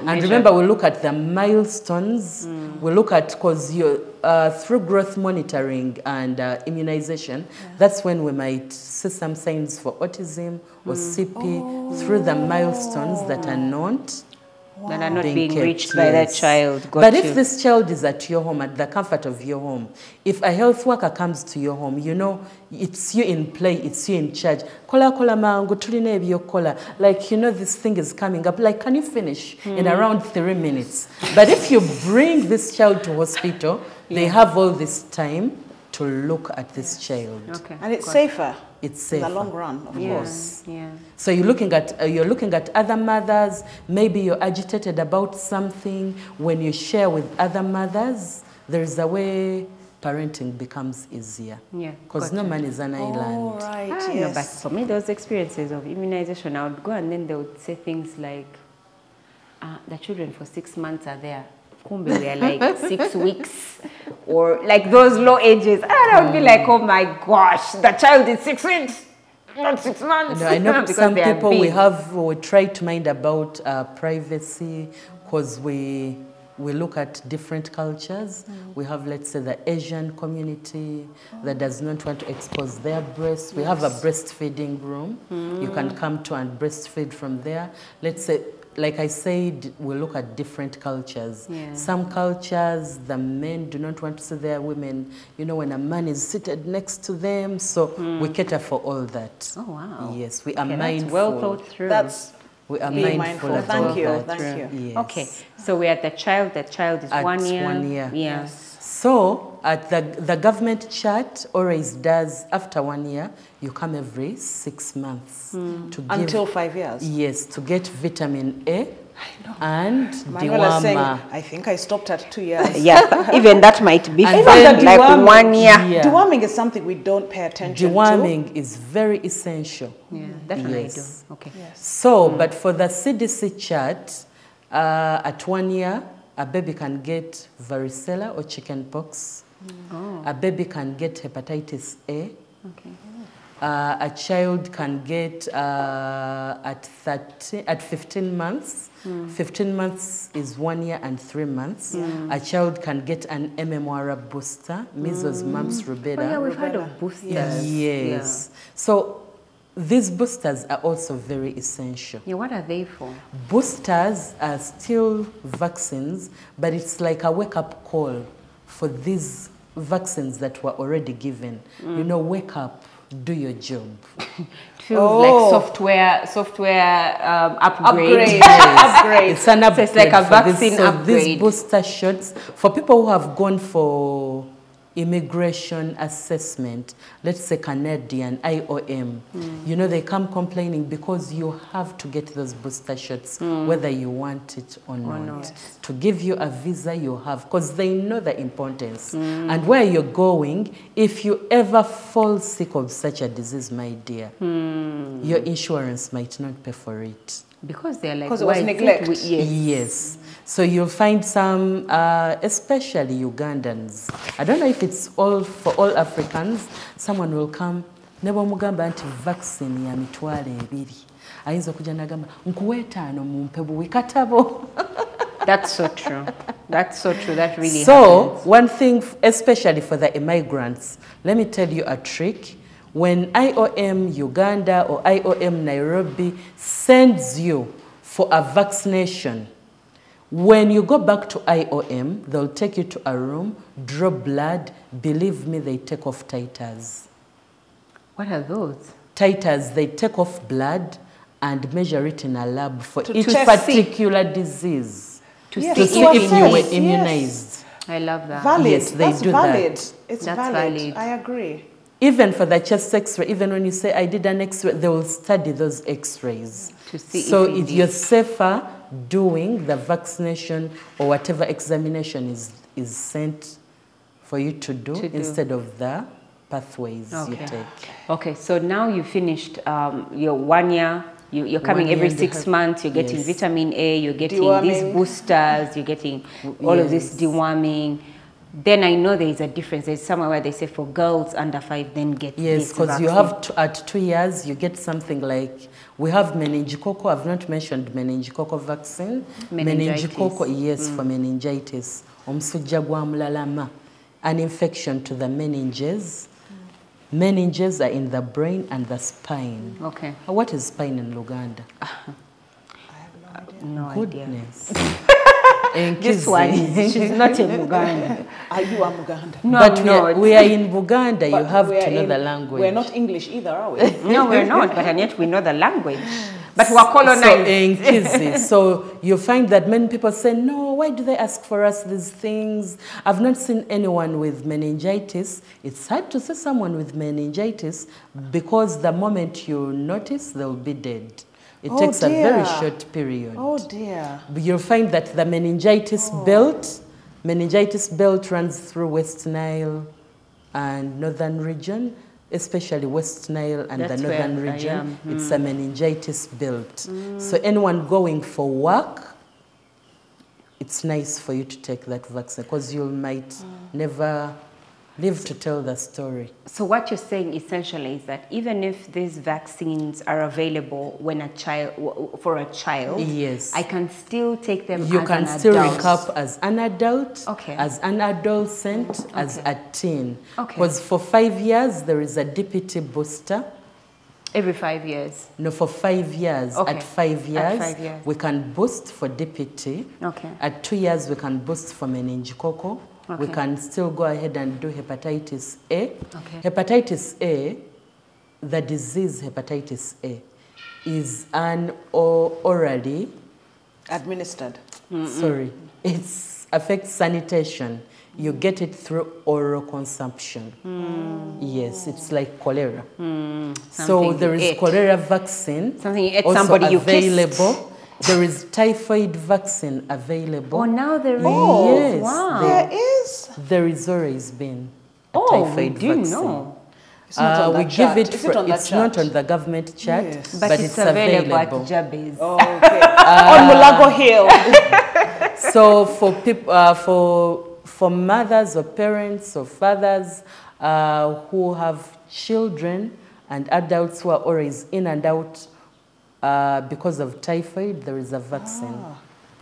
And remember, we look at the milestones. We look at, because through growth monitoring and immunization, that's when we might see some signs for autism or CP through the milestones that are not. That are not being reached by that child. But if this child is at your home, at the comfort of your home, if a health worker comes to your home, you know, it's you in play, it's you in charge. Like, you know, this thing is coming up. Like, can you finish in around 3 minutes? But if you bring this child to hospital, they have all this time to look at this child. Okay. And it's safer. It's safer. In the long run, of course. Yeah. So you're looking at other mothers. Maybe you're agitated about something. When you share with other mothers, there's a way parenting becomes easier. Yeah. Because no man is an island. Oh, right. No, but for me, those experiences of immunization, I would go and then they would say things like, the children for 6 months are there. We are like 6 weeks, or like those low ages. And I would be like, oh my gosh, the child is 6 weeks, not 6 months. I know some people we try to mind about privacy, because we look at different cultures. We have, let's say, the Asian community that does not want to expose their breasts. We have a breastfeeding room. You can come to and breastfeed from there. Let's say, like I said, we look at different cultures. Some cultures, the men do not want to see their women, you know, when a man is seated next to them. So we cater for all that. Oh, wow. Yes, we are mindful. That's well thought through. We are mindful of Thank you. that. Thank you. Yes. Okay, so we're at the child. The child is at 1 year. 1 year. Yes. So at the government chart, always does, after 1 year, you come every 6 months. To give, until 5 years? Yes, to get vitamin A and Manuela's saying, dewormer. I think I stopped at 2 years. Yeah, even that might be And fun, then like deworming. 1 year. Yeah. Deworming is something we don't pay attention Deworming is very essential. Yeah, that one Yes. I do. Okay. to. Yes. So, but for the CDC chart, at 1 year, a baby can get varicella or chickenpox. A baby can get hepatitis A. Okay. A child can get at 15 months. 15 months is 1 year and 3 months. A child can get an MMR booster, measles, mumps, rubella. Oh yeah, we've heard of boosters. Yes. So these boosters are also very essential. Yeah, what are they for? Boosters are still vaccines, but it's like a wake-up call for these vaccines that were already given. You know, wake up, do your job. It feels like software upgrade. Upgrade. It's an upgrade. So it's like a for vaccine this. So upgrade. these booster shots, for people who have gone for immigration assessment, let's say Canadian, IOM, you know, they come complaining because you have to get those booster shots, whether you want it or not. To give you a visa, you have, because they know the importance. And where you're going, if you ever fall sick of such a disease, my dear, your insurance might not pay for it. Because they're like, Because it was neglect. Yes. So you'll find some, especially Ugandans. I don't know if it's all for all Africans. Someone will come, nebo mugamba anti vaccine ya mitwale ebiri. Ayinza okuja nagamba nkuwetaano mumpe buwi katabo. That's so true. That's so true. That really So happens. one thing, especially for the immigrants, let me tell you a trick. When IOM Uganda or IOM Nairobi sends you for a vaccination, when you go back to IOM, they'll take you to a room, draw blood. Believe me, they take off titers. What are those? Titers, they take off blood and measure it in a lab for each test particular disease. To Yes, To see see to if you were assess, immunized. I love that. Valid. Yes, they That's do valid. that. It's That's valid. valid. I agree. Even for the chest x-ray, even when you say, I did an x-ray, they will study those x-rays. To see So if indeed. you're safer doing the vaccination or whatever examination is sent for you to do, instead of the pathways you take. Okay, so now you finished your 1 year. You're coming 1 year every and a 6 half. months. You're getting Yes. vitamin A. You're getting Deworming. these boosters. You're getting all of this Yes. deworming. Then I know there is a difference. There's somewhere where they say for girls under 5, then get Yes, this because you vaccine. have to, at 2 years, you get something like, we have meningococcal. I've not mentioned meningococcal vaccine. Meningitis. Meningococcal, yes, for meningitis. Omusujja gwa mulalama, an infection to the meninges. Meninges are in the brain and the spine. Okay. What is spine in Luganda? No idea. Goodness. This one, she's not in Uganda. Are you a Muganda? No, But I'm we are, not. we are in Buganda, you But have we're to know in- the language. We're not English either, are we? No, we're not, but and yet we know the language. But we're So, colonized. in Kizi, so you find that many people say, no, why do they ask for us these things? I've not seen anyone with meningitis. It's hard to see someone with meningitis because the moment you notice, they'll be dead. It Oh, takes a very dear. short period. Oh dear. You'll find that the meningitis belt runs through West Nile and northern region, especially West Nile and That's the northern where I region. am. It's a meningitis belt. So anyone going for work, it's nice for you to take that vaccine because you might never live to tell the story. So what you're saying essentially is that even if these vaccines are available when for a child, Yes. I can still take them You as can an still adult. recap as an adult, Okay. as an adolescent, as Okay. a teen. Okay. Because for 5 years, there is a DPT booster. Every 5 years. No, for 5 years. Okay. At 5 years, 5 years. we can boost for DPT. Okay. At 2 years, we can boost for meningococcal. We Okay. can still go ahead and do hepatitis A. Okay. Hepatitis A, the disease hepatitis A, is an orally, Administered. sorry, it affects sanitation. You get it through oral consumption. Yes, it's like cholera. So Something there you is ate. cholera vaccine. Something you ate, also somebody you kissed. available. There is typhoid vaccine available. Oh, now there is. Yes, Wow. There is. there is always been a Oh, we typhoid didn't vaccine. know. It's not on We that give chart. it. Is it on that It's not chart? on the government chart, Yes. But it's available at Jabez. Oh, okay. On Mulago Hill. So for people, for mothers or parents or fathers who have children and adults who are always in and out because of typhoid, there is a vaccine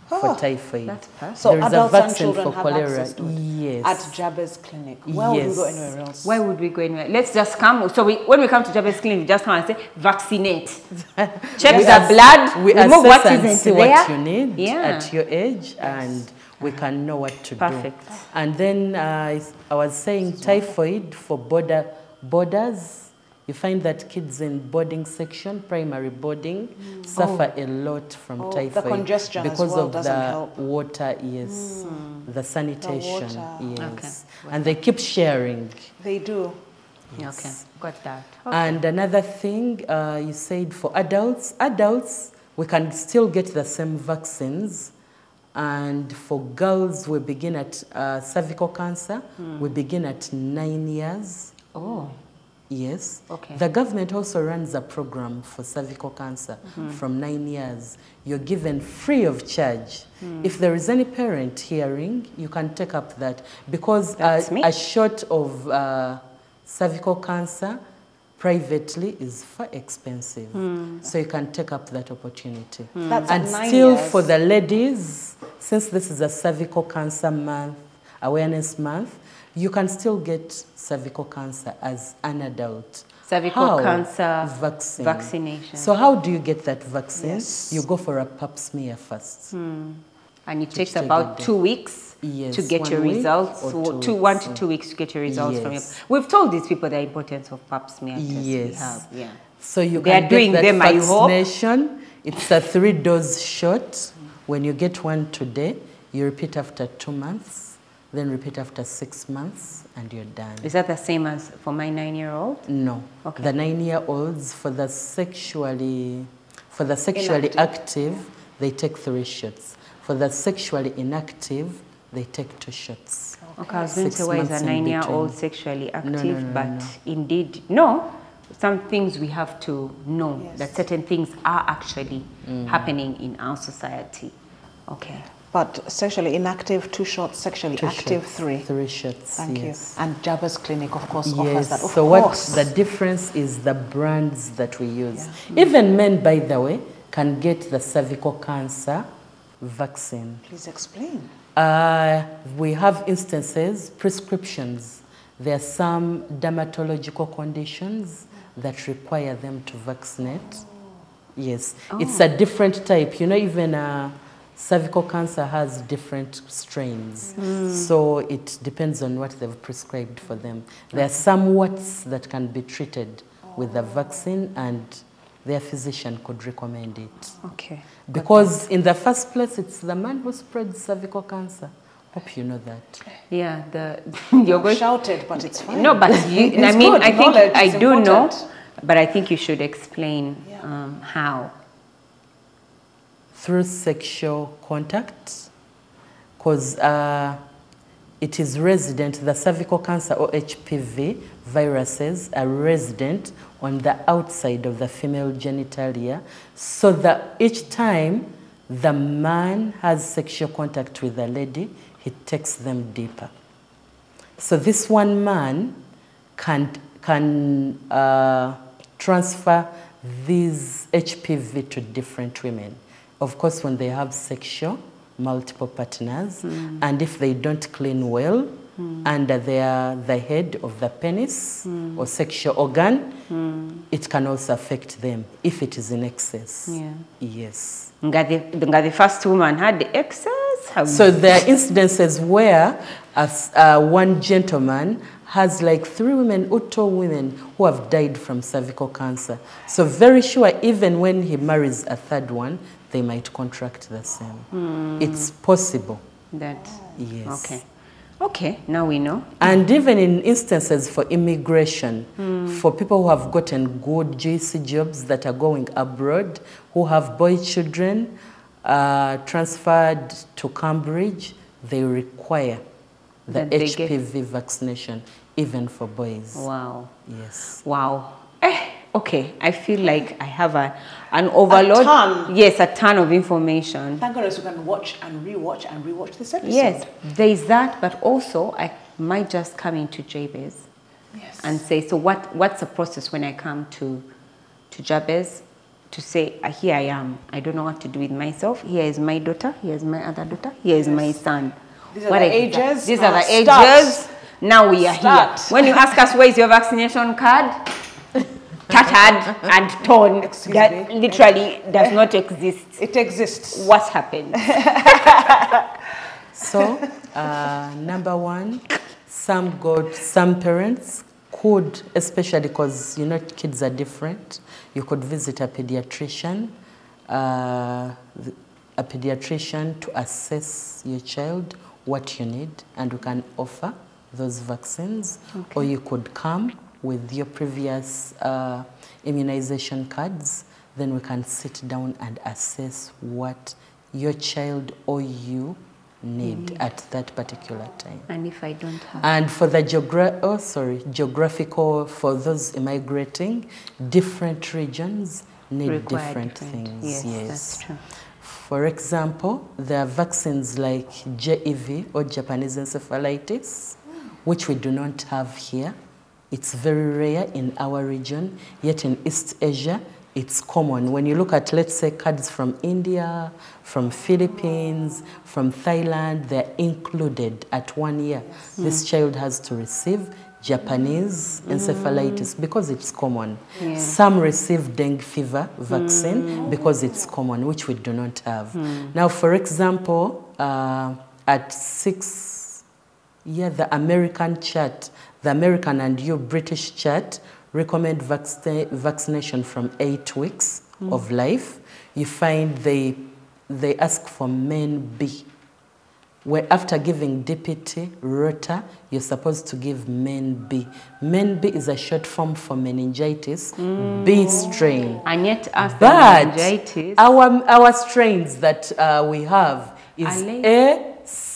for typhoid. That's perfect. So there is a adults and vaccine children for have cholera. access to it Yes. at Jabez Clinic. Where would we go anywhere else? Why would we go anywhere? Let's just come. So when we come to Jabez Clinic, we just come and say, vaccinate. Check the blood, We remove assess what and isn't see there. what you need Yeah. at your age, and we can know what to Perfect. do. And then I was saying typhoid for borders. You find that kids in boarding section, primary boarding, suffer a lot from typhoid. The congestion because as well of doesn't the help. water, yes, the sanitation, water. yes, and they keep sharing. They do. Yes. Okay, got that. And another thing, you said for adults, we can still get the same vaccines. And for girls, we begin at cervical cancer. We begin at 9 years. Oh. Yes. Okay. The government also runs a program for cervical cancer from 9 years. You're given free of charge. If there is any parent hearing, you can take up that. Because a shot of cervical cancer privately is far expensive. So you can take up that opportunity. That's And at 9 still years. for the ladies, since this is a cervical cancer month, awareness month, you can still get cervical cancer as an adult. Cervical cancer vaccination. So how do you get that vaccine? Yes. You go for a pap smear first. And it takes take about it 2 weeks Yes, to get 1 your week results. or So 2 1 weeks, to 2 weeks to get your results from your. Yes. We've told these people the importance of pap smear tests. Yes. We have, yeah. So you They are can doing get that them, I hope. vaccination. It's a 3-dose shot. When you get one today, you repeat after 2 months, then repeat after 6 months, and you're done. Is that the same as for my 9-year-old? No. Okay. The 9-year-olds, for the sexually active, they take 3 shots. For the sexually inactive, they take 2 shots. Okay, I was going to 6 say, why is a months in 9-year-old between. sexually No, active? no, But no. indeed, no. Some things we have to know Yes. that certain things are actually happening in our society. Okay. But sexually inactive, 2 shots. Sexually 2 active, shots, 3. 3 shots, Thank yes. you. And Jabez Clinic, of course, offers that. Yes, Of so course. what the difference is the brands that we use. Even men, by the way, can get the cervical cancer vaccine. Please explain. We have instances, prescriptions. There are some dermatological conditions that require them to vaccinate. Yes, it's a different type. You know, even cervical cancer has different strains. So it depends on what they've prescribed for them. There are some warts that can be treated with the vaccine, and their physician could recommend it. Okay. Because in the first place, it's the man who spreads cervical cancer. Hope you know that. Yeah, you're going. Shouted, but it's fine. No, but you, I It's mean, good. I think Knowledge I is do know, important. but I think you should explain how. Through sexual contact, because it is resident, the cervical cancer or HPV viruses are resident on the outside of the female genitalia, so that each time the man has sexual contact with a lady, he takes them deeper. So this one man can transfer these HPV to different women. Of course, when they have multiple partners, and if they don't clean well under the head of the penis or sexual organ, it can also affect them if it is in excess. Yeah. Yes. The first woman had the excess. So there are incidences where one gentleman has like 3 women or 2 women who have died from cervical cancer. So very sure, even when he marries a 3rd one, they might contract the same. It's possible. That. Yes. Okay. Okay, now we know. And even in instances for immigration, for people who have gotten good juicy jobs that are going abroad, who have boy children, transferred to Cambridge, they require the HPV vaccination, even for boys. Wow. Yes. Wow. Okay, I feel like I have an overload. A ton. Yes, a ton of information. Thank goodness we can watch and rewatch this episode. Yes, there is that, but also I might just come into Jabez and say, so what's the process when I come to Jabez to say, here I am, I don't know what to do with myself, here is my daughter, here is my other daughter, here is my son. These are the ages. These are the ages. Now we are here. When you ask us, where is your vaccination card? Tattered and torn. That literally does not exist. It exists. What's happened? So, number one, some parents could, especially because, you know, kids are different, you could visit a pediatrician, to assess your child, what you need, and we can offer those vaccines. Okay. Or you could come with your previous immunization cards, then we can sit down and assess what your child or you need at that particular time. And if I don't have... And for the geographical, for those immigrating, different regions need different things. Yes, that's true. For example, there are vaccines like JEV or Japanese encephalitis, which we do not have here. It's very rare in our region, yet in East Asia, it's common. When you look at, let's say, cards from India, from Philippines, from Thailand, they're included at 1 year. This child has to receive Japanese encephalitis because it's common. Yeah. Some receive dengue fever vaccine because it's common, which we do not have. Now, for example, at 6 years, the American chart, the American and your British chart recommend vaccination from 8 weeks of life. You find they ask for men B. Where after giving DPT, Rota, you're supposed to give men B. Men B is a short form for meningitis, B strain. And yet after meningitis, our strains that we have is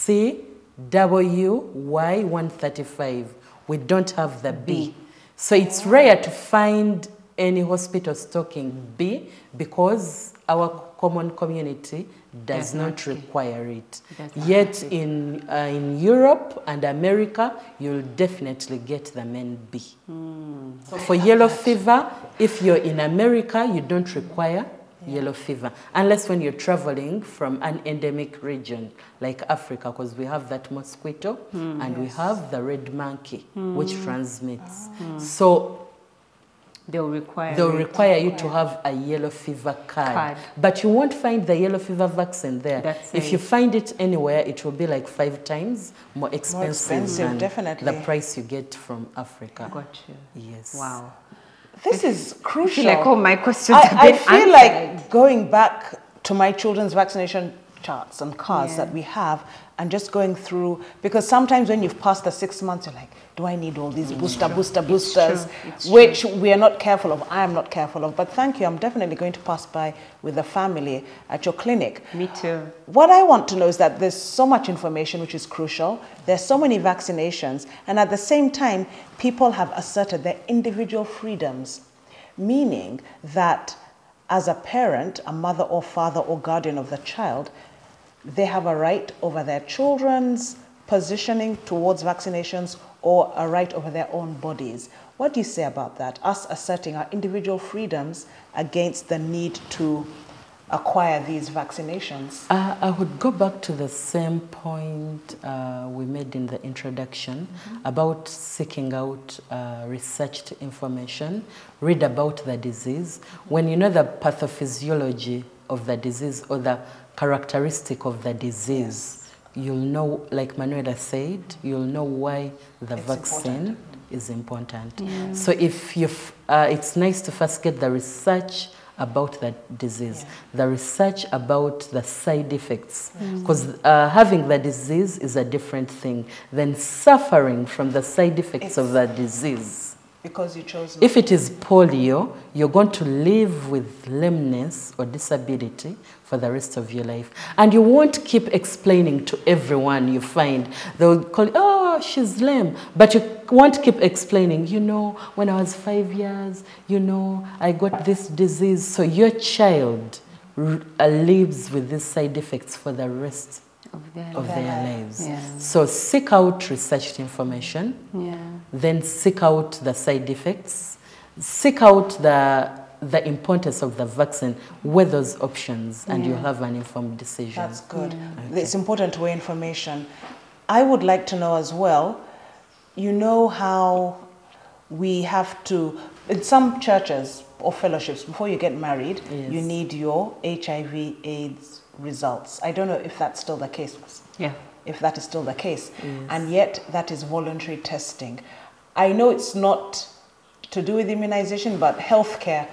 ACWY135. We don't have the B. So it's rare to find any hospital stocking B because our common community does not require it. Yet in Europe and America, you'll definitely get the men B. So for yellow fever, if you're in America, you don't require yellow fever, unless when you're traveling from an endemic region like Africa, because we have that mosquito and we have the red monkey, which transmits. So they'll require you to have a yellow fever card. But you won't find the yellow fever vaccine there. If you find it anywhere, it will be like 5 times more expensive than the price you get from Africa. Got you. Yes. Wow. This is crucial. I feel like all my questions have been answered. I feel like going back to my children's vaccination charts and cards that we have and just going through, because sometimes when you've passed the 6 months, you're like, do I need all these boosters, which we are not careful of. I am not careful of. But thank you. I'm definitely going to pass by with the family at your clinic. Me too. What I want to know is that there's so much information, which is crucial. There's so many vaccinations. And at the same time, people have asserted their individual freedoms, meaning that as a parent, a mother or father or guardian of the child, they have a right over their children's positioning towards vaccinations or a right over their own bodies. What do you say about that? Us asserting our individual freedoms against the need to acquire these vaccinations? I would go back to the same point we made in the introduction about seeking out researched information, read about the disease. When you know the pathophysiology of the disease or the characteristic of the disease, you'll know, like Manuela said, you'll know why the vaccine is important. So if it's nice to first get the research about that disease, the research about the side effects, because having the disease is a different thing than suffering from the side effects of the disease. Because you chose not. If it is polio, you're going to live with lameness or disability for the rest of your life. And you won't keep explaining to everyone you find. They'll call you, oh, she's lame. But you won't keep explaining, you know, when I was 5 years, you know, I got this disease. So your child lives with these side effects for the rest of their lives. Yeah. So seek out researched information. Yeah. Then seek out the side effects. Seek out the importance of the vaccine, weigh those options, and you'll have an informed decision. That's good. Okay. It's important to weigh information. I would like to know as well, you know how we have to, in some churches or fellowships, before you get married, you need your HIV/AIDS results. I don't know if that's still the case. Yeah. If that is still the case. And yet that is voluntary testing. I know it's not to do with immunization, but healthcare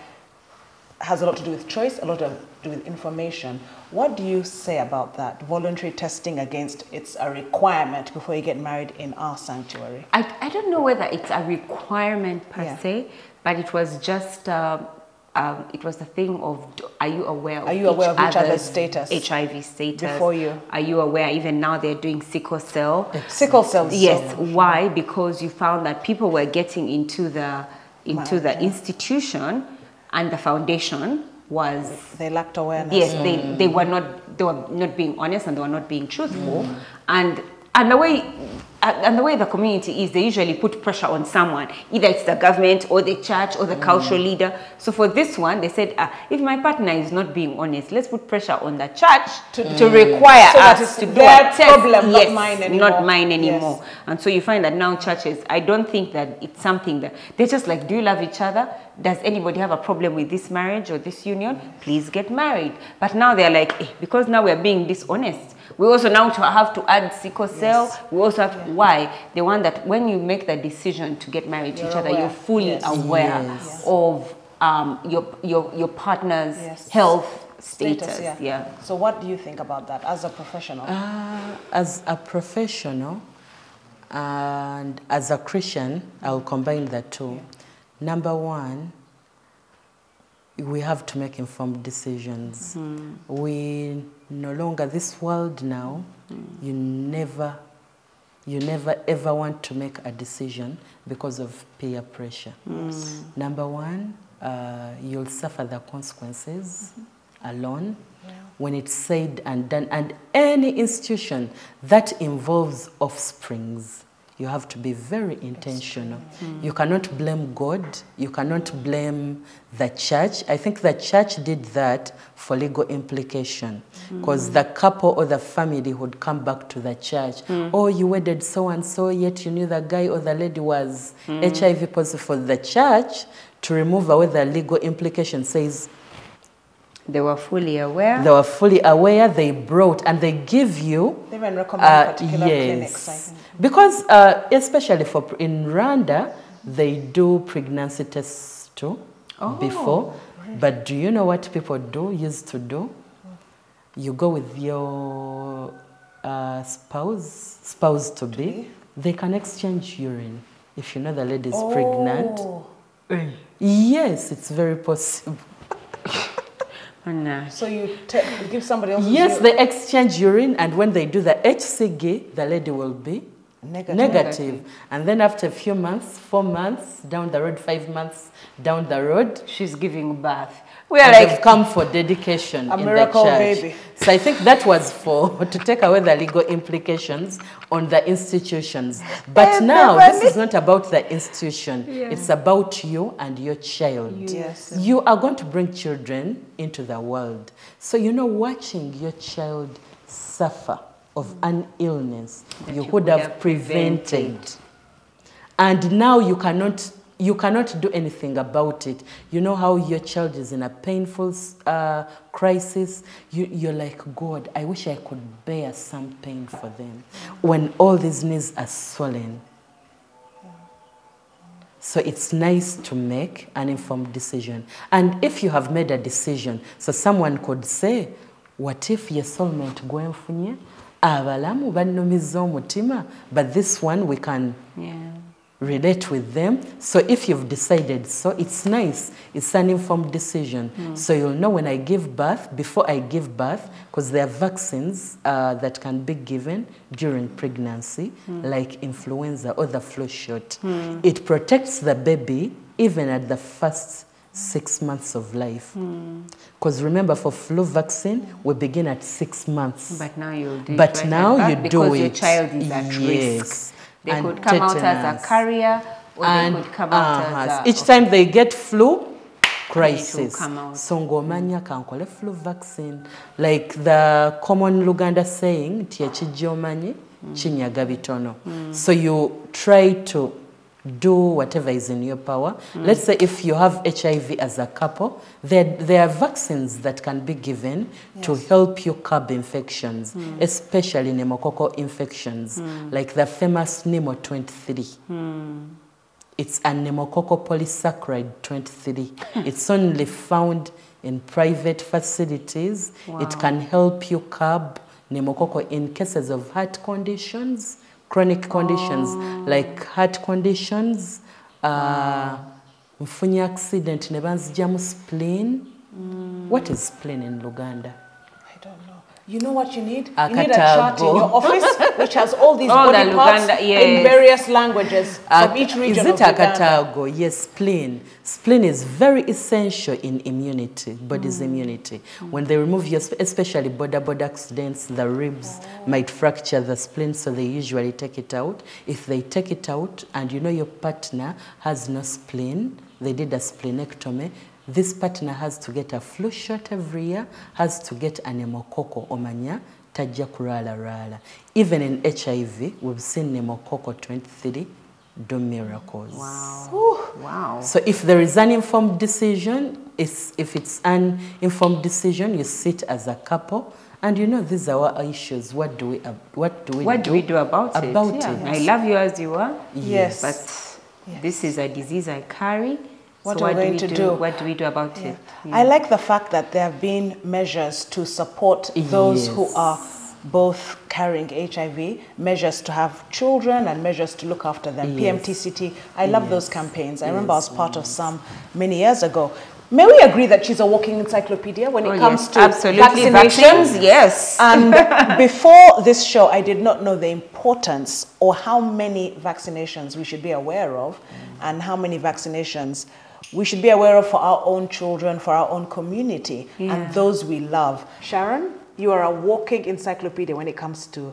has a lot to do with choice, a lot to do with information. What do you say about that? Voluntary testing against, it's a requirement before you get married in our sanctuary. I don't know whether it's a requirement per se, but it was just it was the thing of, are you aware of each other's status? HIV status. Before you. Are you aware, even now they're doing sickle cell? Sickle cell. Yes. Why? Because you found that people were getting into the institution, and the foundation was, they lacked awareness. Yes, they were not being honest, and they were not being truthful. And the way the community is, they usually put pressure on someone. Either it's the government or the church or the cultural leader. So for this one, they said, if my partner is not being honest, let's put pressure on the church to require us to do a test. Problem, yes, not mine anymore. Not mine anymore. Yes. And so you find that now churches, I don't think that it's something that, they're just like, do you love each other? Does anybody have a problem with this marriage or this union? Please get married. But now they're like, because now we're being dishonest, we also now have to add sickle cell. Yes. We also have to, why? They want that when you make the decision to get married to each other, you're fully aware of your partner's health status. Yeah. So what do you think about that as a professional? As a professional and as a Christian, I'll combine the two. Number one, we have to make informed decisions. We no longer, this world now, you never ever want to make a decision because of peer pressure. Number one, you'll suffer the consequences alone when it's said and done. And any institution that involves offsprings, you have to be very intentional. You cannot blame God. You cannot blame the church. I think the church did that for legal implication, because the couple or the family would come back to the church. Oh, you wedded so-and-so, yet you knew the guy or the lady was HIV positive. For the church to remove away the legal implication says, they were fully aware. They were fully aware. They brought and they give you. They even recommend particular clinics, I think. Because especially in Rwanda, they do pregnancy tests too before. Really? But do you know what people used to do? You go with your spouse to be. They can exchange urine if you know the lady is pregnant. Yes, it's very possible. So you give somebody else. Yes, they exchange urine, and when they do the HCG, the lady will be negative. And then after a few months, 4 months down the road, 5 months down the road, she's giving birth. We are like, they've come for dedication a miracle in the church. Baby. So I think that was to take away the legal implications on the institutions. But now this is not about the institution. It's about you and your child. Yes. You are going to bring children into the world. So, you know, watching your child suffer of an illness you would have prevented. And now you cannot do anything about it. You know how your child is in a painful crisis. You're like, God, I wish I could bear some pain for them when all these knees are swollen. So it's nice to make an informed decision. And if you have made a decision, so someone could say, what if your soulmate go mfunye? Abalamu banumiza omutima, but this one we can relate with them. So if you've decided so, it's nice. It's an informed decision. So you'll know when I give birth, before I give birth, because there are vaccines that can be given during pregnancy, like influenza or the flu shot. It protects the baby even at the first 6 months of life. Because remember, for flu vaccine, we begin at 6 months. But now you do But it now right you back do because it. your child is at risk. They And could come out as tetanus. a carrier, or they could come out as a... Each time they get flu, crisis. come out. So ngomanya kankole flu vaccine. Like the common Luganda saying, tiechijiomanyi, chinyaga bitono. So you try to do whatever is in your power. Let's say if you have HIV as a couple, there are vaccines that can be given to help you curb infections, especially pneumococcal infections, like the famous Pneumo 23. It's a pneumococcal polysaccharide 23. It's only found in private facilities. It can help you curb pneumococcal in cases of heart conditions, chronic conditions like heart conditions, mfunya accident nebanzijamu spleen. What is spleen in Luganda? I don't know. You know what you need? A You need a chart in your office which has all these body parts Luganda, in various languages from each region Is of it a Uganda. katago? Yes, spleen. Spleen is very essential in immunity, body's immunity. When they remove your, especially border accidents, the ribs might fracture the spleen, so they usually take it out. If they take it out and you know your partner has no spleen, they did a splenectomy, this partner has to get a flu shot every year, has to get an pneumococcal omanya, tajja kurala rala. Even in HIV, we've seen pneumococcal 23 do miracles. Wow. Wow. So if there is an informed decision, if it's an informed decision, you sit as a couple, and you know these are our issues. What do we do about it? I love you as you are. Yes. But this is a disease I carry. What so are we going to do? What do we do about it? I like the fact that there have been measures to support those who are both carrying HIV, measures to have children and measures to look after them. PMTCT, I love those campaigns. I remember I was part of some many years ago. May we agree that she's a walking encyclopedia when it comes to vaccinations? Yes. And before this show, I did not know the importance or how many vaccinations we should be aware of and how many vaccinations we should be aware of for our own children, for our own community, and those we love. Sharon, you are a walking encyclopedia when it comes to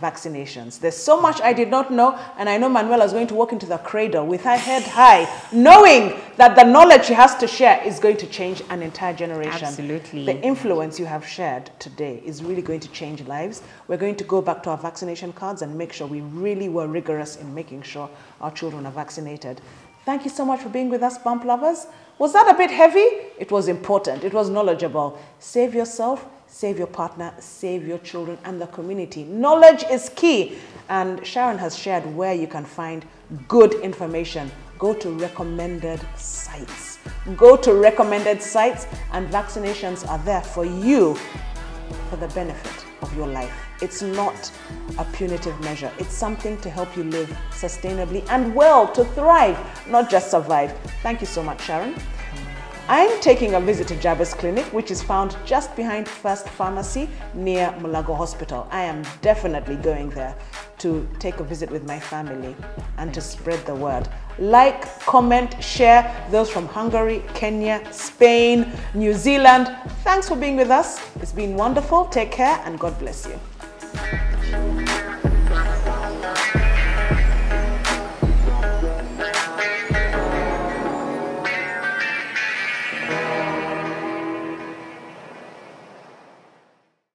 vaccinations. There's so much I did not know, and I know Manuela is going to walk into the cradle with her head high, knowing that the knowledge she has to share is going to change an entire generation. Absolutely. The influence you have shared today is really going to change lives. We're going to go back to our vaccination cards and make sure we really were rigorous in making sure our children are vaccinated. Thank you so much for being with us, Bump Lovers. Was that a bit heavy? It was important. It was knowledgeable. Save yourself, save your partner, save your children and the community. Knowledge is key. And Sharon has shared where you can find good information. Go to recommended sites. Go to recommended sites, and vaccinations are there for you for the benefit of your life. It's not a punitive measure. It's something to help you live sustainably and well, to thrive, not just survive. Thank you so much, Sharon. I'm taking a visit to Jabez Clinic, which is found just behind First Pharmacy near Mulago Hospital. I am definitely going there to take a visit with my family and to spread the word. Like, comment, share. Those from Hungary, Kenya, Spain, New Zealand, thanks for being with us. It's been wonderful. Take care and God bless you.